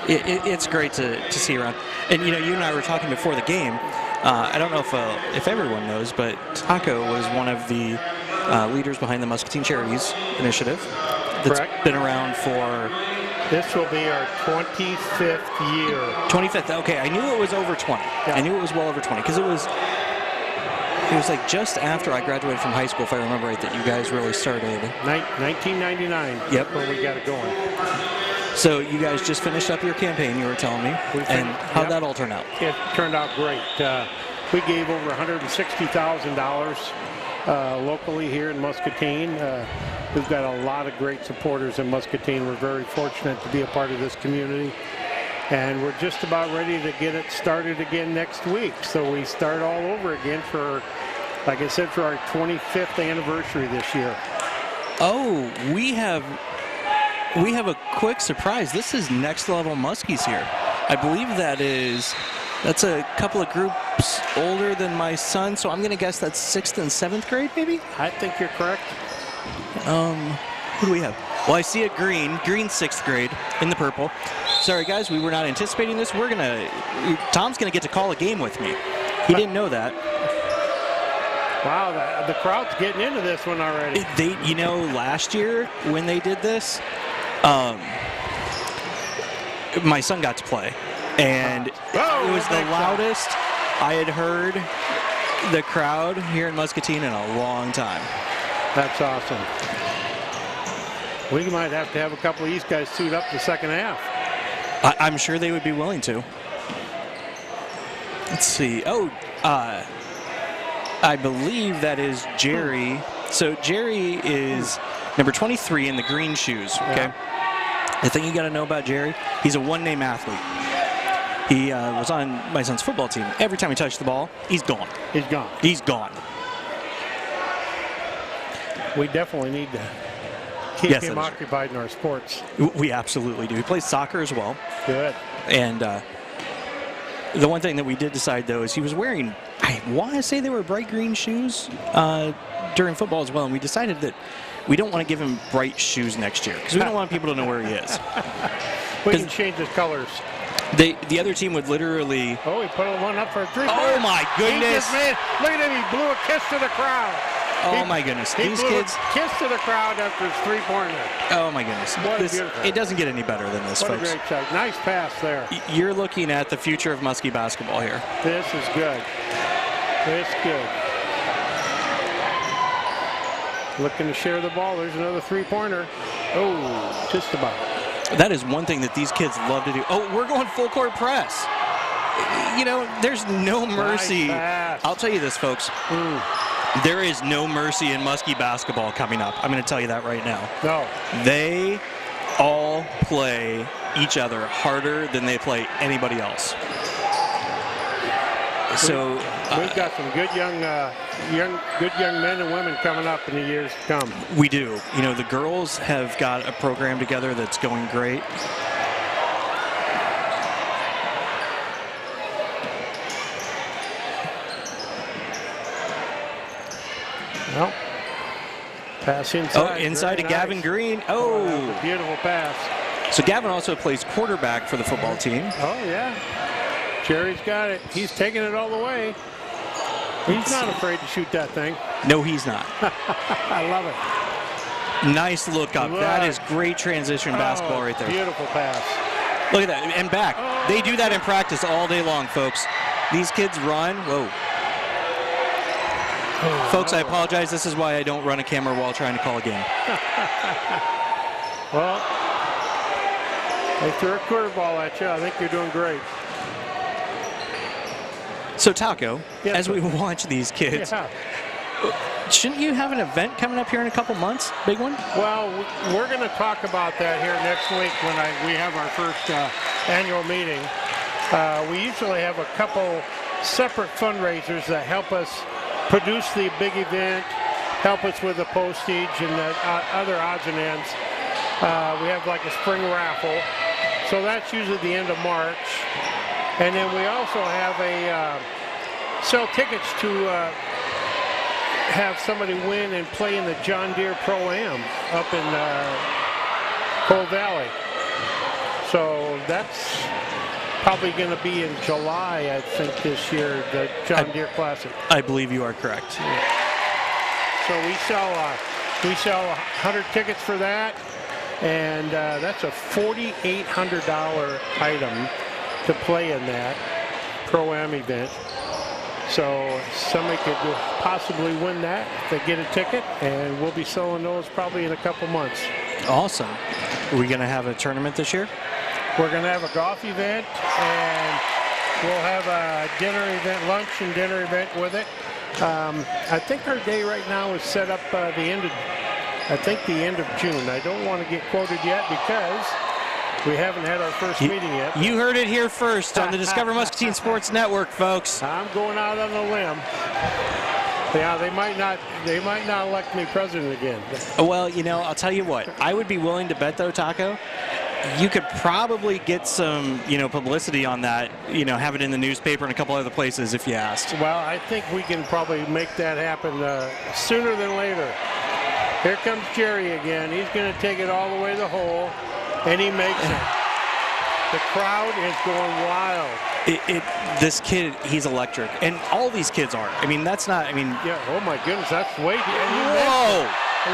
[SPEAKER 2] It's great to see you around. And, you know, you and I were talking before the game. I don't know if everyone knows, but Taco was one of the leaders behind the Muscatine Charities initiative. That's
[SPEAKER 9] Correct.
[SPEAKER 2] Been around for...
[SPEAKER 9] This will be our 25th year.
[SPEAKER 2] 25th. Okay, I knew it was over 20. Yeah. I knew it was well over 20 because it was like just after I graduated from high school, if I remember right, that you guys really started.
[SPEAKER 9] 1999.
[SPEAKER 2] Yep.
[SPEAKER 9] When we got it going.
[SPEAKER 2] So you guys just finished up your campaign, you were telling me, and how'd that all turn out?
[SPEAKER 9] It turned out great. We gave over $160,000 locally here in Muscatine. We've got a lot of great supporters in Muscatine. We're very fortunate to be a part of this community. And we're just about ready to get it started again next week. So we start all over again for like I said, for our 25th anniversary this year.
[SPEAKER 2] Oh, we have a quick surprise. This is Next Level Muskies here. I believe that's a couple of groups older than my son, so I'm going to guess that's 6th and 7th grade, maybe?
[SPEAKER 9] I think you're correct.
[SPEAKER 2] Who do we have? Well, I see a green 6th grade in the purple. Sorry, guys, we were not anticipating this. Tom's going to get to call a game with me. He didn't know that.
[SPEAKER 9] Wow, the crowd's getting into this one already.
[SPEAKER 2] Last year when they did this, my son got to play, and it was the loudest I had heard the crowd here in Muscatine in a long time.
[SPEAKER 9] That's awesome. We might have to have a couple of these guys suit up the second half.
[SPEAKER 2] I'm sure they would be willing to. Let's see. I believe that is Jerry. So Jerry is number 23 in the green shoes, okay? Yeah. The thing you got to know about Jerry, he's a one-name athlete. He was on my son's football team. Every time he touched the ball, he's gone.
[SPEAKER 9] He's gone.
[SPEAKER 2] He's gone.
[SPEAKER 9] We definitely need to keep him occupied in our sports.
[SPEAKER 2] We absolutely do. He plays soccer as well.
[SPEAKER 9] Good.
[SPEAKER 2] And the one thing that we did decide, though, is he was wearing, I want to say they were bright green shoes during football as well. And we decided that we don't want to give him bright shoes next year because we don't want people to know where he is.
[SPEAKER 9] We can change his colors.
[SPEAKER 2] The other team would literally...
[SPEAKER 9] Oh, he put one up for a three-pointer.
[SPEAKER 2] Oh, my goodness.
[SPEAKER 9] Look at him. He blew a kiss to the crowd.
[SPEAKER 2] Oh, my goodness. These kids...
[SPEAKER 9] a kiss to the crowd after his three-pointer.
[SPEAKER 2] Oh, my goodness. It doesn't get any better than this, folks.
[SPEAKER 9] What a great shot. Nice pass there.
[SPEAKER 2] You're looking at the future of Muskie basketball here.
[SPEAKER 9] This is good. This is good. Looking to share the ball. There's another three-pointer. Oh, just about.
[SPEAKER 2] That is one thing that these kids love to do. Oh, we're going full court press. There's no mercy.
[SPEAKER 9] Nice.
[SPEAKER 2] I'll tell you this, folks. There is no mercy in Muskie basketball coming up. I'm going to tell you that right now.
[SPEAKER 9] No.
[SPEAKER 2] They all play each other harder than they play anybody else. So
[SPEAKER 9] we've got some good young men and women coming up in the years to come.
[SPEAKER 2] We do. The girls have got a program together that's going great.
[SPEAKER 9] Well, pass inside.
[SPEAKER 2] Oh, inside to Gavin Green.
[SPEAKER 9] Oh, that was a beautiful pass.
[SPEAKER 2] So Gavin also plays quarterback for the football team.
[SPEAKER 9] Oh, yeah. Jerry's got it. He's taking it all the way. He's not afraid to shoot that thing.
[SPEAKER 2] No, he's not.
[SPEAKER 9] I love it.
[SPEAKER 2] Nice look up. That is great transition basketball right there.
[SPEAKER 9] Beautiful pass.
[SPEAKER 2] Look at that. And back. They do that in practice all day long, folks. These kids run. Whoa. Folks, I apologize. This is why I don't run a camera while trying to call a game.
[SPEAKER 9] Well, they threw a curveball at you. I think you're doing great.
[SPEAKER 2] So, Taco, as we watch these kids, shouldn't you have an event coming up here in a couple months? Big one?
[SPEAKER 9] Well, we're going to talk about that here next week when we have our first annual meeting. We usually have a couple separate fundraisers that help us produce the big event, help us with the postage and the other odds and ends. We have like a spring raffle. So that's usually the end of March. And then we also have sell tickets to have somebody win and play in the John Deere Pro-Am up in Coal Valley. So that's probably going to be in July, I think, this year, the John Deere Classic.
[SPEAKER 2] I believe you are correct.
[SPEAKER 9] Yeah. So we sell 100 tickets for that, and that's a $4,800 item to play in that Pro-Am event. So somebody could possibly win that if they get a ticket, and we'll be selling those probably in a couple months.
[SPEAKER 2] Awesome. Are we going to have a tournament this year?
[SPEAKER 9] We're going to have a golf event, and we'll have a dinner event, lunch and dinner event with it. I think our day right now is set up the end of June. I don't want to get quoted yet because we haven't had our first meeting yet.
[SPEAKER 2] You heard it here first on the Discover Muscatine Sports Network, folks.
[SPEAKER 9] I'm going out on a limb. Yeah, they might not elect me president again.
[SPEAKER 2] Well, you know, I'll tell you what. I would be willing to bet, though, Taco, you could probably get some, you know, publicity on that, you know, have it in the newspaper and a couple other places if you asked.
[SPEAKER 9] Well, I think we can probably make that happen sooner than later. Here comes Jerry again. He's going to take it all the way to the hole, and he makes it. The crowd is going wild.
[SPEAKER 2] This kid, he's electric, and all these kids are. I mean, that's not. I mean,
[SPEAKER 9] yeah. Oh my goodness, that's way.
[SPEAKER 2] Whoa!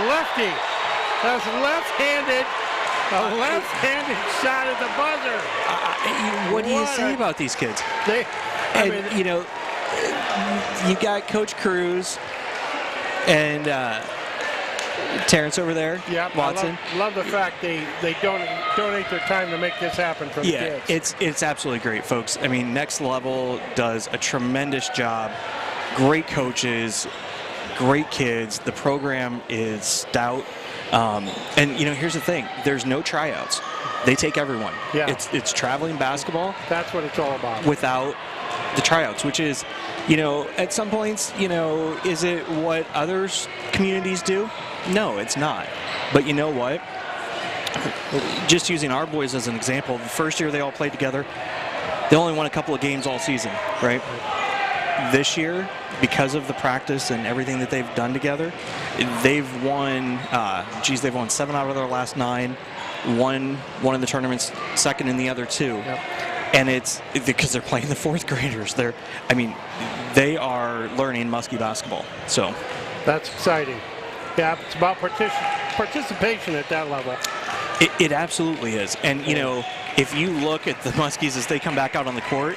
[SPEAKER 9] Lefty. That's left-handed. A left-handed shot at the buzzer.
[SPEAKER 2] What do you say about these kids? You know, you got Coach Cruz and Terrence over there.
[SPEAKER 9] Yeah,
[SPEAKER 2] Watson.
[SPEAKER 9] I love the fact they donate their time to make this happen for the kids.
[SPEAKER 2] Yeah, it's absolutely great, folks. I mean, Next Level does a tremendous job. Great coaches, great kids. The program is stout. And, you know, here's the thing. There's no tryouts. They take everyone.
[SPEAKER 9] Yeah.
[SPEAKER 2] It's traveling basketball.
[SPEAKER 9] That's what it's all about.
[SPEAKER 2] Without the tryouts, which is, you know, at some points, you know, is it what other communities do? No, it's not. But you know what? Just using our boys as an example, the first year they all played together, they only won a couple of games all season, right? This year, because of the practice and everything that they've done together, they've won, they've won 7 out of their last 9, won one of the tournaments, second in the other 2.
[SPEAKER 9] Yep.
[SPEAKER 2] And it's because they're playing the 4th graders. They are learning Muskie basketball. So
[SPEAKER 9] that's exciting. Yeah, it's about participation at that level.
[SPEAKER 2] It absolutely is. And, you know, if you look at the Muskies as they come back out on the court,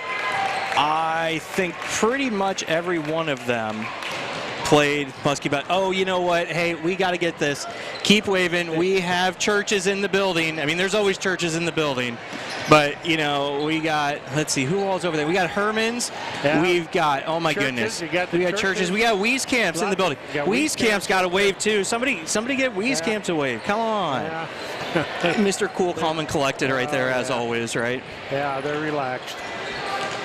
[SPEAKER 2] I think pretty much every one of them played Muskie basketball. Oh, you know what? Hey, we got to get this. Keep waving. We have churches in the building. I mean, there's always churches in the building. But, you know, we got, let's see, who all's over there? We got Herman's. Yeah. We've got, oh my goodness. We got churches. We got Wiescamp's in the building. Wiescamp's got a wave too. Somebody get Wiescamp's a wave. Come on.
[SPEAKER 9] Yeah.
[SPEAKER 2] Mr. Cool, Calm, and Collected right there as always, right?
[SPEAKER 9] Yeah, they're relaxed.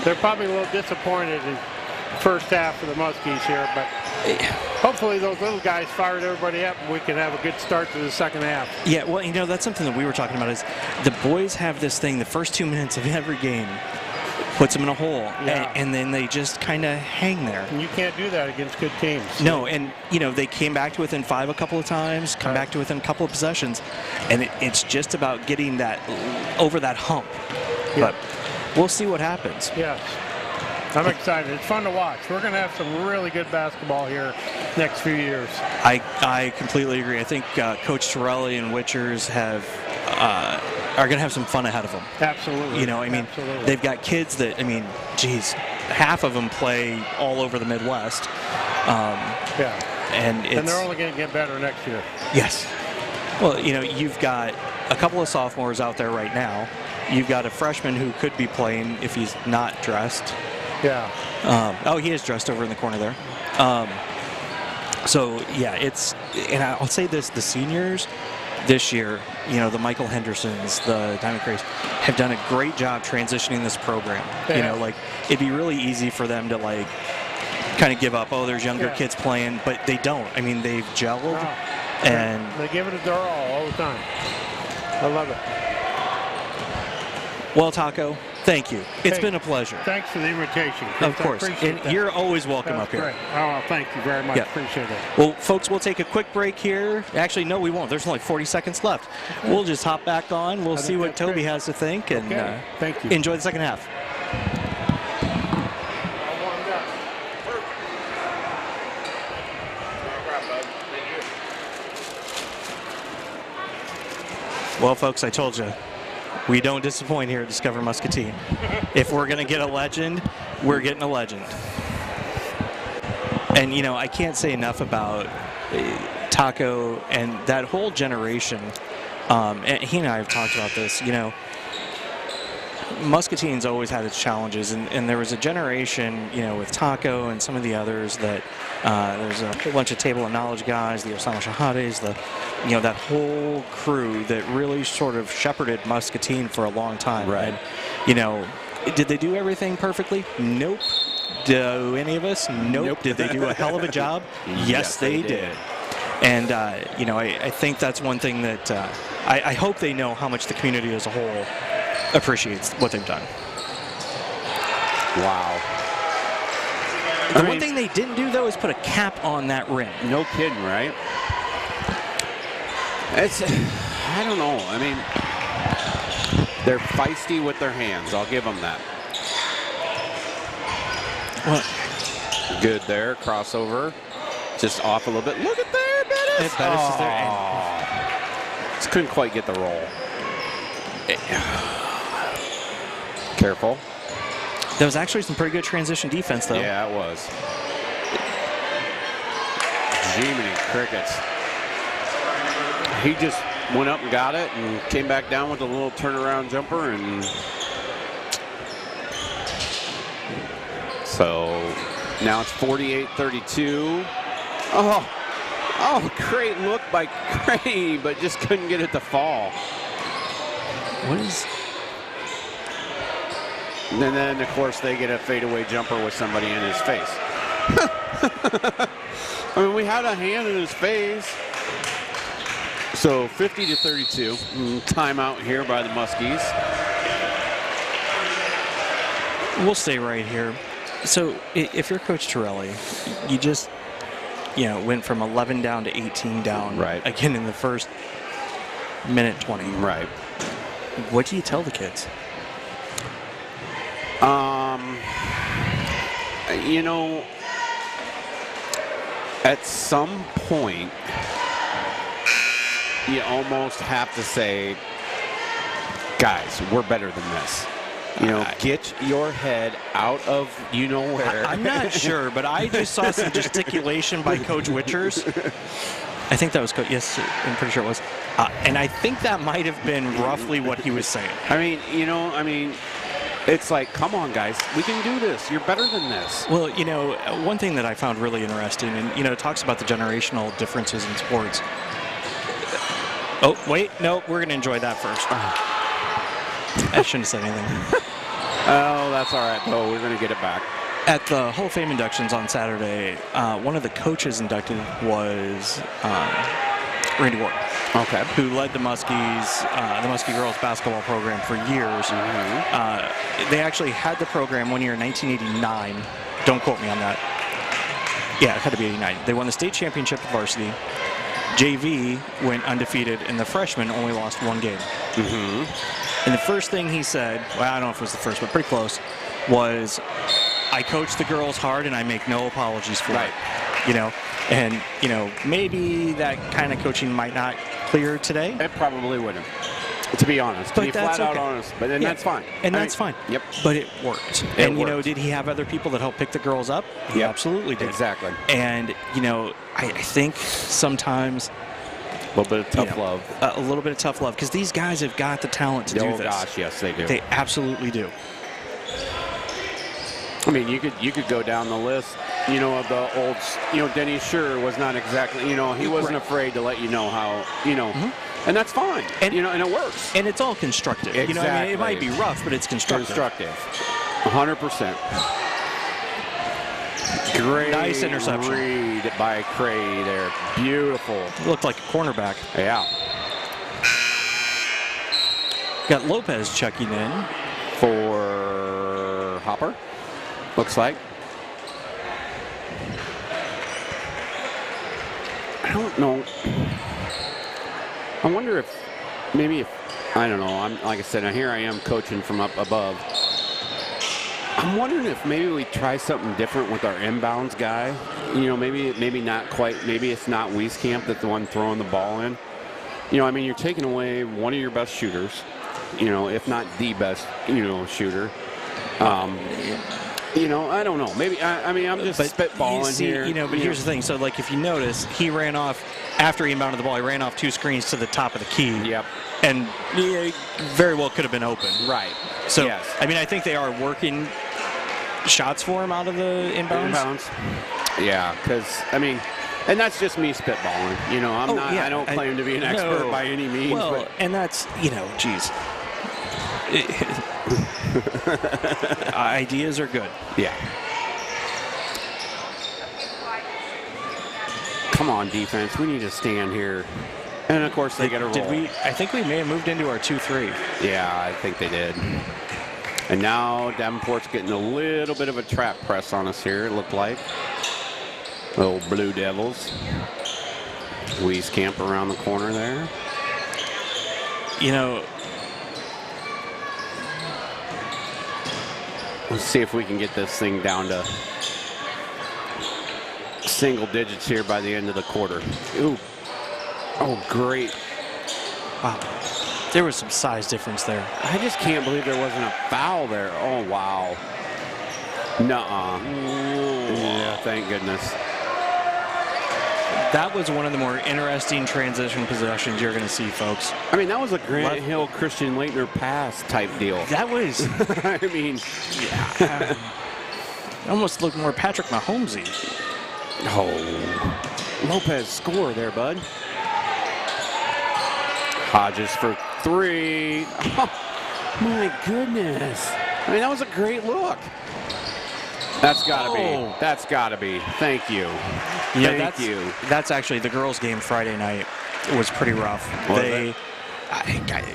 [SPEAKER 9] They're probably a little disappointed in the first half of the Muskies here, but hopefully those little guys fired everybody up and we can have a good start to the second half.
[SPEAKER 2] Yeah, well, you know, that's something that we were talking about is the boys have this thing, the first 2 minutes of every game puts them in a hole, and then they just kind of hang there.
[SPEAKER 9] And you can't do that against good teams.
[SPEAKER 2] No, and, you know, they came back to within 5 a couple of times, come back to within a couple of possessions, and it's just about getting that over that hump. Yeah. But we'll see what happens.
[SPEAKER 9] Yes. I'm excited. It's fun to watch. We're going to have some really good basketball here next few years.
[SPEAKER 2] I completely agree. I think Coach Torelli and Witchers are going to have some fun ahead of them.
[SPEAKER 9] Absolutely.
[SPEAKER 2] You know, I mean, they've got kids that, I mean, geez, half of them play all over the Midwest. And
[SPEAKER 9] they're only going to get better next year.
[SPEAKER 2] Yes. Well, you know, you've got a couple of sophomores out there right now. You've got a freshman who could be playing if he's not dressed.
[SPEAKER 9] Yeah.
[SPEAKER 2] He is dressed over in the corner there. So, yeah, and I'll say this, the seniors this year, you know, the Michael Hendersons, the Diamond Craze, have done a great job transitioning this program. Yeah. You know, like, it'd be really easy for them to, like, kind of give up, oh, there's younger kids playing, but they don't. I mean, they've gelled, and
[SPEAKER 9] they give it their all the time. I love it.
[SPEAKER 2] Well, Taco, thank you. It's been a pleasure.
[SPEAKER 9] Thanks for the invitation, Chris.
[SPEAKER 2] Of course. And you're always welcome up here.
[SPEAKER 9] Great. Oh, thank you very much. Yeah. Appreciate it.
[SPEAKER 2] Well, folks, we'll take a quick break here. Actually, no, we won't. There's only 40 seconds left. Okay. We'll just hop back on. We'll see what Toby has to think. And
[SPEAKER 9] thank you.
[SPEAKER 2] Enjoy the second half. Well, folks, I told you. We don't disappoint here at Discover Muscatine. If we're going to get a legend, we're getting a legend. And, you know, I can't say enough about Taco and that whole generation. And he and I have talked about this, you know. Muscatine's always had its challenges, and there was a generation, you know, with Taco and some of the others that there's a whole bunch of Table of Knowledge guys, the Osama Shahades, you know, that whole crew that really sort of shepherded Muscatine for a long time.
[SPEAKER 1] Right.
[SPEAKER 2] And, you know, did they do everything perfectly? Nope. Do any of us? Nope. Did they do a hell of a job? Yes, they did. And, I think that's one thing that I hope they know how much the community as a whole appreciates what they've done.
[SPEAKER 1] Wow.
[SPEAKER 2] The one thing they didn't do, though, is put a cap on that rim.
[SPEAKER 1] No kidding, right? I don't know. I mean, they're feisty with their hands. I'll give them that.
[SPEAKER 2] Well,
[SPEAKER 1] good there. Crossover. Just off a little bit. Look at there, Bettis.
[SPEAKER 2] Bettis is there.
[SPEAKER 1] Just couldn't quite get the roll. Careful.
[SPEAKER 2] That was actually some pretty good transition defense, though.
[SPEAKER 1] Yeah, it was. Jiminy crickets. He just went up and got it and came back down with a little turnaround jumper, and so now it's 48-32. Oh, great look by Gray, but just couldn't get it to fall.
[SPEAKER 2] What is?
[SPEAKER 1] And then, of course, they get a fadeaway jumper with somebody in his face. I mean, we had a hand in his face. So 50-32. Timeout here by the Muskies.
[SPEAKER 2] We'll stay right here. So if you're Coach Torelli, you just, went from 11 down to 18 down.
[SPEAKER 1] Right. Again
[SPEAKER 2] in the first minute 20.
[SPEAKER 1] Right.
[SPEAKER 2] What do you tell the kids?
[SPEAKER 1] At some point, you almost have to say, guys, we're better than this. Get your head out of where.
[SPEAKER 2] I'm not sure, but I just saw some gesticulation by Coach Witchers. I think that was Coach. Yes, I'm pretty sure it was. And I think that might have been roughly what he was saying.
[SPEAKER 1] It's like, come on, guys, we can do this. You're better than this.
[SPEAKER 2] Well, one thing that I found really interesting, and, it talks about the generational differences in sports. Oh, wait, no, we're going to enjoy that first. I shouldn't have said anything.
[SPEAKER 1] Oh, that's all right, though. We're going to get it back.
[SPEAKER 2] At the Hall of Fame inductions on Saturday, one of the coaches inducted was Randy Ward.
[SPEAKER 1] Okay.
[SPEAKER 2] Who led the Muskies, the Muskie girls basketball program for years.
[SPEAKER 1] Mm-hmm.
[SPEAKER 2] They actually had the program one year in 1989. Don't quote me on that. Yeah, it had to be 89. They won the state championship at varsity. JV went undefeated, and the freshmen only lost one game.
[SPEAKER 1] Mm-hmm.
[SPEAKER 2] And the first thing he said, well, I don't know if it was the first, but pretty close, was, I coach the girls hard and I make no apologies for it. And, maybe that kind of coaching might not clear today.
[SPEAKER 1] It probably wouldn't, to be honest. To be flat out honest. But then that's fine.
[SPEAKER 2] And that's fine.
[SPEAKER 1] Yep.
[SPEAKER 2] But it worked. And, did he have other people that helped pick the girls up? He absolutely did.
[SPEAKER 1] Exactly.
[SPEAKER 2] And, I think sometimes
[SPEAKER 1] a little bit of tough love.
[SPEAKER 2] A little bit of tough love, because these guys have got the talent to do this. Oh,
[SPEAKER 1] gosh, yes, they do.
[SPEAKER 2] They absolutely do.
[SPEAKER 1] I mean, you could go down the list, of the old, Denny Sure was not exactly, he wasn't afraid to let you know how,
[SPEAKER 2] Mm-hmm.
[SPEAKER 1] and that's fine, and it works.
[SPEAKER 2] And it's all constructive.
[SPEAKER 1] Exactly.
[SPEAKER 2] It might be rough, but it's constructive.
[SPEAKER 1] 100%. Great
[SPEAKER 2] nice interception.
[SPEAKER 1] Read by Cray there. Beautiful.
[SPEAKER 2] Looked like a cornerback.
[SPEAKER 1] Yeah.
[SPEAKER 2] Got Lopez checking in
[SPEAKER 1] for Hopper. Looks like. I don't know. I wonder if I don't know. Like I said, here I am coaching from up above. I'm wondering if maybe we try something different with our inbounds guy. Maybe not quite. Maybe it's not Wieskamp that's the one throwing the ball in. You're taking away one of your best shooters. If not the best, shooter. I don't know. Maybe, I'm just spitballing here.
[SPEAKER 2] But here's the thing. So, if you notice, he ran off, after he inbounded the ball, he ran off 2 screens to the top of the key.
[SPEAKER 1] Yep.
[SPEAKER 2] And he very well could have been open.
[SPEAKER 1] Right.
[SPEAKER 2] So,
[SPEAKER 1] yes.
[SPEAKER 2] I think they are working shots for him out of the inbounds.
[SPEAKER 1] Yeah, because, and that's just me spitballing. I don't claim to be an expert by any means.
[SPEAKER 2] Well, and that's, geez. Ideas are good.
[SPEAKER 1] Yeah. Come on, defense. We need to stand here. And, of course, they get a roll.
[SPEAKER 2] I think we may have moved into our 2-3.
[SPEAKER 1] Yeah, I think they did. And now Davenport's getting a little bit of a trap press on us here, it looked like. Little Blue Devils. Wieskamp around the corner there.
[SPEAKER 2] You know,
[SPEAKER 1] let's see if we can get this thing down to single digits here by the end of the quarter. Ooh. Oh, great.
[SPEAKER 2] Wow. There was some size difference there.
[SPEAKER 1] I just can't believe there wasn't a foul there. Oh, wow. Nuh-uh. Yeah, thank goodness.
[SPEAKER 2] That was one of the more interesting transition possessions you're going to see, folks.
[SPEAKER 1] I mean, that was a Grant Hill Christian Leitner pass type deal.
[SPEAKER 2] That was.
[SPEAKER 1] I mean,
[SPEAKER 2] yeah. It almost looked more Patrick Mahomesy.
[SPEAKER 1] Oh. Lopez score there, bud. Hodges for 3. Oh, my goodness. I mean, that was a great look. That's got to be. That's got to be. Thank you. Thank you.
[SPEAKER 2] That's actually the girls' game Friday night. It was pretty rough.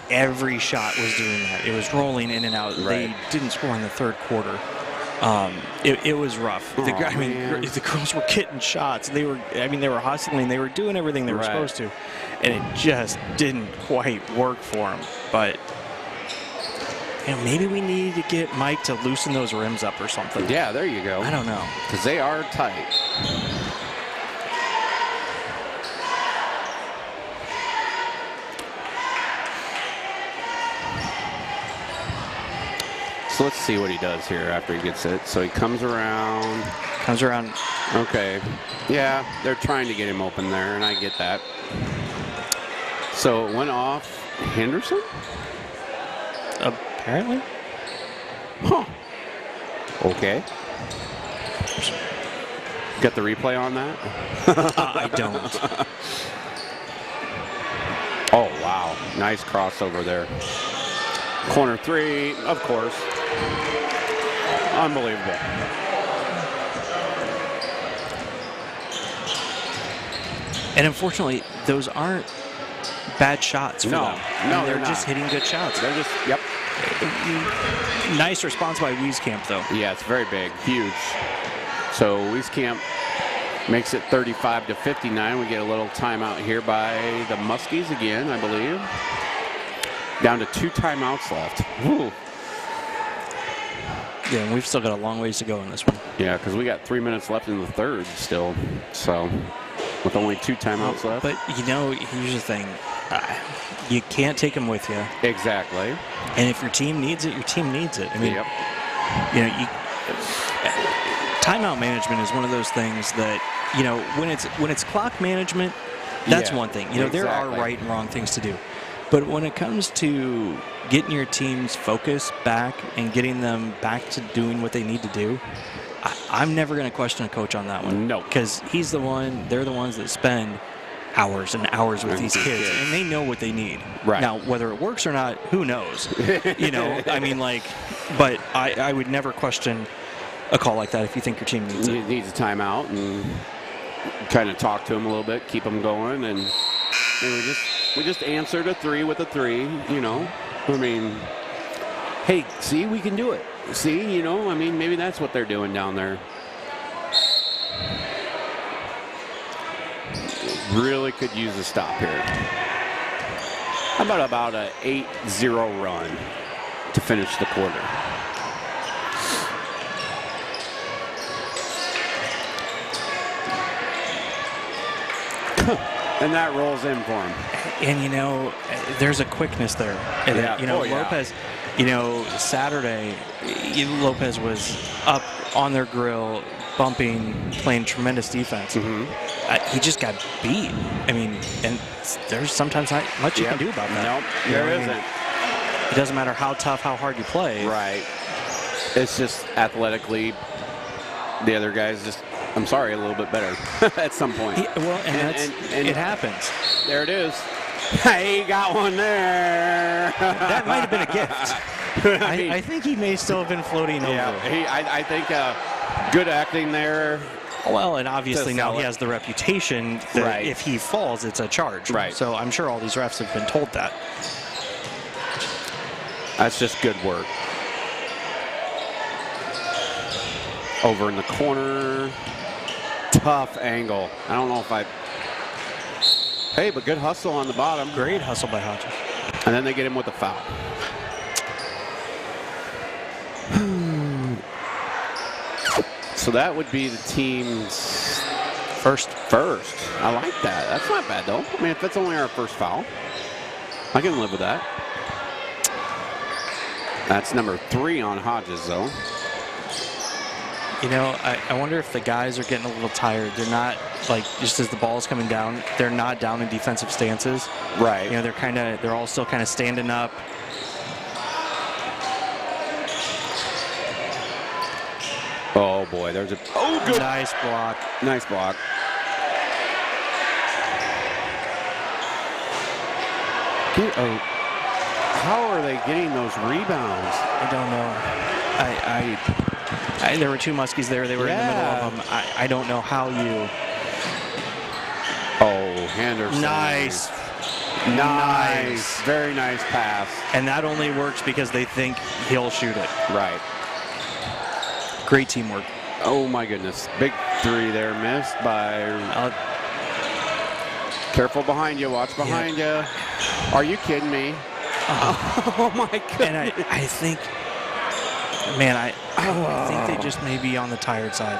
[SPEAKER 2] Every shot was doing that. It was rolling in and out. Right. They didn't score in the third quarter. It was rough. The girls were getting shots. They were hustling. They were doing everything they were supposed to, and it just didn't quite work for them. But maybe we need to get Mike to loosen those rims up or something.
[SPEAKER 1] Yeah, there you go.
[SPEAKER 2] I don't know,
[SPEAKER 1] because they are tight. So let's see what he does here after he gets it. So he comes around. Okay. Yeah, they're trying to get him open there, and I get that. So it went off Henderson?
[SPEAKER 2] Apparently.
[SPEAKER 1] Huh. Okay. Got the replay on that?
[SPEAKER 2] I don't.
[SPEAKER 1] Oh, wow. Nice crossover there. Corner 3, of course. Unbelievable.
[SPEAKER 2] And unfortunately, those aren't bad shots for them.
[SPEAKER 1] No,
[SPEAKER 2] they're just hitting good shots.
[SPEAKER 1] They're just, yep.
[SPEAKER 2] Nice response by Wieskamp, though.
[SPEAKER 1] Yeah, it's very big, huge. So Wieskamp makes it 35-59. We get a little timeout here by the Muskies again, I believe. Down to 2 timeouts left. Woo.
[SPEAKER 2] Yeah, and we've still got a long ways to go in this one.
[SPEAKER 1] Yeah, because we got 3 minutes left in the third still. So with only 2 timeouts left.
[SPEAKER 2] But, here's the thing. You can't take them with you.
[SPEAKER 1] Exactly.
[SPEAKER 2] And if your team needs it, your team needs it. I mean, timeout management is one of those things that, when it's clock management, that's one thing. There are right and wrong things to do. But when it comes to getting your team's focus back and getting them back to doing what they need to do, I'm never going to question a coach on that one.
[SPEAKER 1] No.
[SPEAKER 2] Because they're the ones that spend hours and hours with these kids, and they know what they need.
[SPEAKER 1] Right.
[SPEAKER 2] Now, whether it works or not, who knows? But I would never question a call like that if you think your team needs it.
[SPEAKER 1] It needs a timeout and kind of talk to them a little bit, keep them going, and we just answered a 3 with a 3, I mean, hey, see, we can do it. See, maybe that's what they're doing down there. Really could use a stop here. How about a 8-0 run to finish the quarter? And that rolls in for him.
[SPEAKER 2] And, there's a quickness there. Lopez, Saturday, Lopez was up on their grill, bumping, playing tremendous defense. He just got beat. I mean, and there's sometimes not much you can do about that.
[SPEAKER 1] Nope, there isn't.
[SPEAKER 2] It doesn't matter how tough, how hard you play.
[SPEAKER 1] Right. It's just athletically, the other guy's just, I'm sorry, a little bit better at some point.
[SPEAKER 2] And it happens.
[SPEAKER 1] There it is. He got one there.
[SPEAKER 2] That might have been a gift. I think he may still have been floating over.
[SPEAKER 1] I think good acting there
[SPEAKER 2] Well, and obviously now
[SPEAKER 1] sell
[SPEAKER 2] he
[SPEAKER 1] it.
[SPEAKER 2] has the reputation that
[SPEAKER 1] Right.
[SPEAKER 2] if he falls, it's a charge.
[SPEAKER 1] Right.
[SPEAKER 2] So I'm sure all these refs have been told that.
[SPEAKER 1] That's just good work. Over in the corner. Tough angle. I don't know if I... Hey, but good hustle on the bottom.
[SPEAKER 2] Great hustle by Hodges.
[SPEAKER 1] And then they get him with a foul. So that would be the team's first. I like that. That's not bad, though. I mean, if that's only our first foul, I can live with that. That's number 3 on Hodges, though.
[SPEAKER 2] You know, I wonder if the guys are getting a little tired. They're not, like, just as the ball's coming down, they're not down in defensive stances.
[SPEAKER 1] Right.
[SPEAKER 2] You know, they're all still kind of standing up.
[SPEAKER 1] Oh, boy. There's a... Oh, good.
[SPEAKER 2] Nice block.
[SPEAKER 1] Nice block. How are they getting those rebounds?
[SPEAKER 2] I don't know. There were 2 Muskies there. They were in the middle of them. I don't know how you...
[SPEAKER 1] Oh, Henderson.
[SPEAKER 2] Nice.
[SPEAKER 1] Nice. Very nice pass.
[SPEAKER 2] And that only works because they think he'll shoot it.
[SPEAKER 1] Right.
[SPEAKER 2] Great teamwork.
[SPEAKER 1] Oh, my goodness. Big 3 there, missed by... Careful behind you. Watch behind you. Are you kidding me? Oh, my goodness.
[SPEAKER 2] And I think... Man, I think they just may be on the tired side,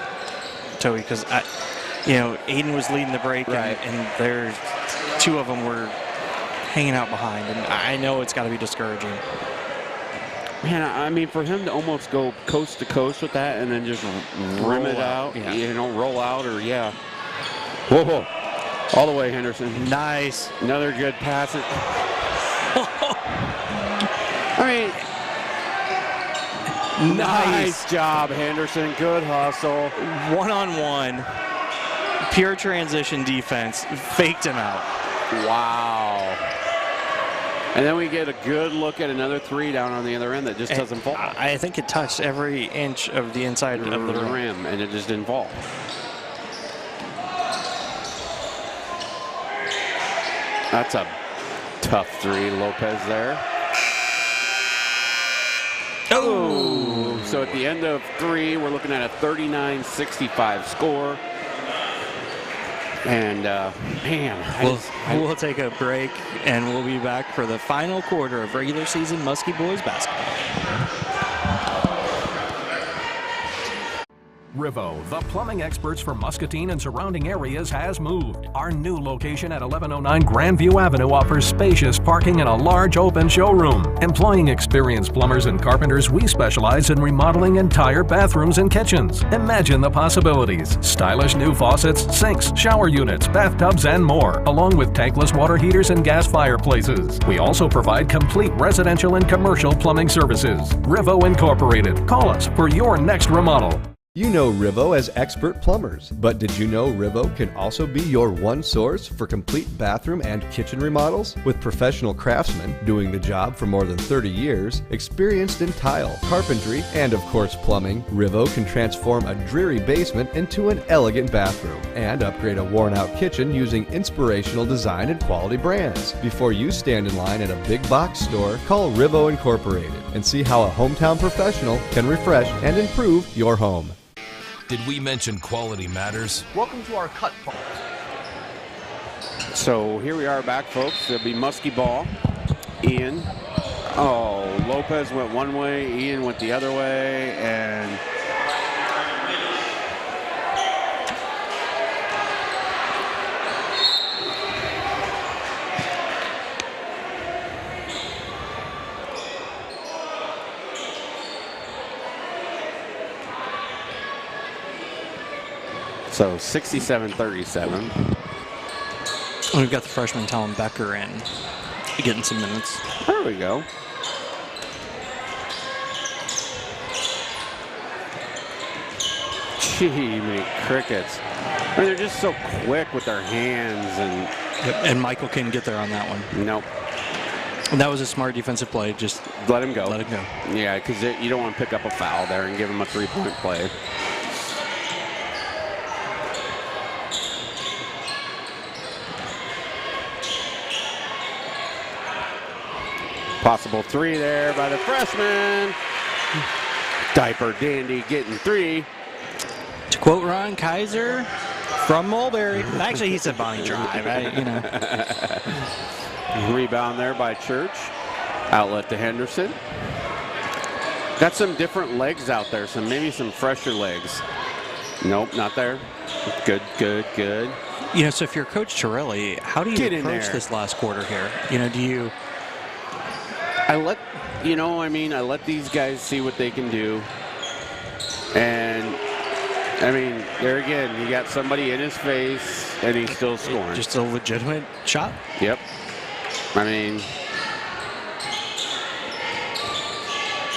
[SPEAKER 2] Toby, because Aiden was leading the break,
[SPEAKER 1] right.
[SPEAKER 2] and there's 2 of them were hanging out behind, and I know it's got to be discouraging.
[SPEAKER 1] Man, I mean, for him to almost go coast to coast with that and then just rim it out, roll out, or Whoa. All the way, Henderson.
[SPEAKER 2] Nice.
[SPEAKER 1] Another good pass. I mean, nice job, Henderson. Good hustle.
[SPEAKER 2] 1-on-1. Pure transition defense. Faked him out.
[SPEAKER 1] Wow. And then we get a good look at another 3 down on the other end that just doesn't fall.
[SPEAKER 2] I think it touched every inch of the inside of the
[SPEAKER 1] rim, and it just didn't fall. That's a tough 3, Lopez there. Oh! So at the end of 3, we're looking at a 39-65 score. And, man,
[SPEAKER 2] we'll take a break, and we'll be back for the final quarter of regular season Muskie Boys basketball.
[SPEAKER 3] RIVO, the plumbing experts for Muscatine and surrounding areas, has moved. Our new location at 1109 Grandview Avenue offers spacious parking and a large open showroom. Employing experienced plumbers and carpenters, we specialize in remodeling entire bathrooms and kitchens. Imagine the possibilities. Stylish new faucets, sinks, shower units, bathtubs, and more, along with tankless water heaters and gas fireplaces. We also provide complete residential and commercial plumbing services. RIVO Incorporated. Call us for your next remodel.
[SPEAKER 7] You know RIVO as expert plumbers, but did you know RIVO can also be your one source for complete bathroom and kitchen remodels? With professional craftsmen doing the job for more than 30 years, experienced in tile, carpentry, and of course plumbing, RIVO can transform a dreary basement into an elegant bathroom and upgrade a worn-out kitchen using inspirational design and quality brands. Before you stand in line at a big box store, call RIVO Incorporated and see how a hometown professional can refresh and improve your home.
[SPEAKER 4] Did we mention quality matters?
[SPEAKER 5] Welcome to our cut part.
[SPEAKER 1] So here we are back, folks. It'll be Muskie ball. Ian. Oh, Lopez went one way, Ian went the other way, and so 67-37.
[SPEAKER 2] We've got the freshman Talon Becker in, getting some minutes.
[SPEAKER 1] There we go. Gee, many crickets. I mean, they're just so quick with their hands.
[SPEAKER 2] And Michael couldn't get there on that one.
[SPEAKER 1] Nope.
[SPEAKER 2] And that was a smart defensive play. Just
[SPEAKER 1] let him go.
[SPEAKER 2] Let him go.
[SPEAKER 1] Yeah, because you don't want to pick up a foul there and give him a three-point play. Possible three there by the freshman. Diaper Dandy getting three.
[SPEAKER 2] To quote Ron Kaiser from Mulberry, actually he said Bonnie Drive,
[SPEAKER 1] Rebound there by Church. Outlet to Henderson. Got some different legs out there, maybe some fresher legs. Nope, not there. Good.
[SPEAKER 2] So if you're Coach Torelli, how do you approach this last quarter here? Do you...
[SPEAKER 1] I let these guys see what they can do. And, there again, you got somebody in his face, and he's still scoring.
[SPEAKER 2] Just a legitimate shot?
[SPEAKER 1] Yep.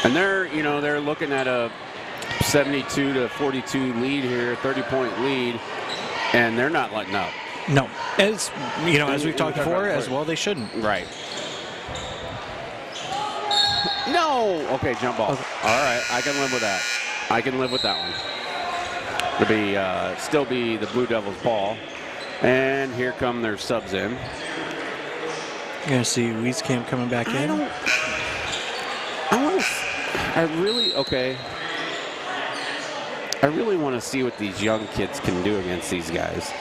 [SPEAKER 1] And they're looking at a 72-42 lead here, 30-point lead, and they're not letting up.
[SPEAKER 2] No. As we've talked before, as well they shouldn't.
[SPEAKER 1] Right. No! Okay, jump ball. Okay. All right, I can live with that. It'll still be the Blue Devils' ball. And here come their subs in.
[SPEAKER 2] You're going to see Wieskamp coming back in.
[SPEAKER 1] I really want to see what these young kids can do against these guys.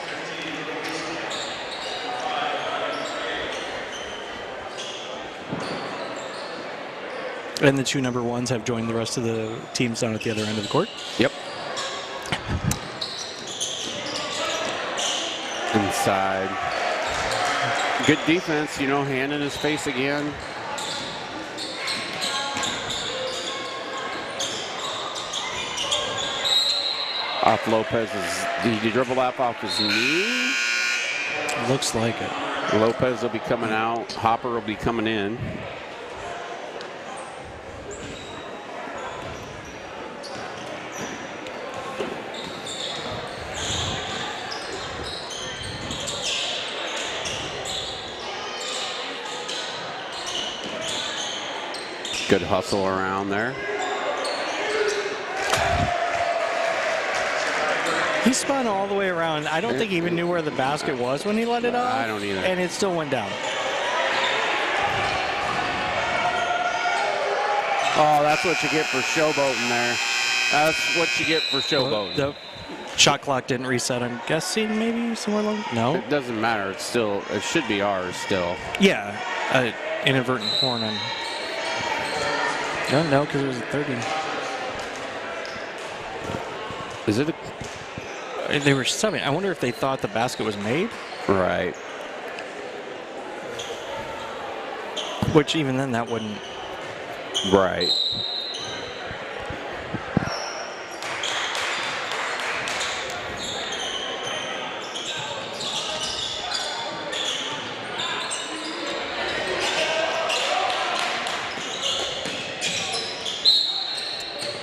[SPEAKER 2] And the two number ones have joined the rest of the teams down at the other end of the court.
[SPEAKER 1] Yep. Inside. Good defense, hand in his face again. Off Lopez's, did he dribble that off his knee?
[SPEAKER 2] Looks like it.
[SPEAKER 1] Lopez will be coming out. Hopper will be coming in. Good hustle around there.
[SPEAKER 2] He spun all the way around. I don't think he even knew where the basket was when he let it off.
[SPEAKER 1] I don't either.
[SPEAKER 2] And it still went down.
[SPEAKER 1] Oh, that's what you get for showboating there. That's what you get for showboating.
[SPEAKER 2] The shot clock didn't reset, I'm guessing, maybe somewhere along. No?
[SPEAKER 1] It doesn't matter. It should be ours still.
[SPEAKER 2] Yeah. Inadvertent horn on. No, because it was a 30.
[SPEAKER 1] Is it a...
[SPEAKER 2] They were subbing. I wonder if they thought the basket was made.
[SPEAKER 1] Right.
[SPEAKER 2] Which even then, that wouldn't.
[SPEAKER 1] Right.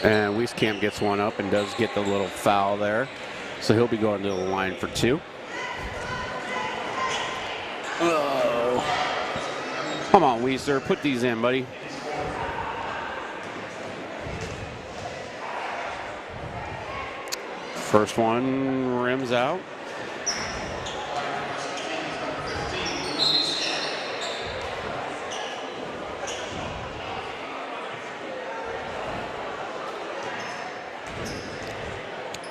[SPEAKER 1] And Wieskamp gets one up and does get the little foul there. So he'll be going to the line for two. Oh. Come on, Weiser, put these in, buddy. First one rims out.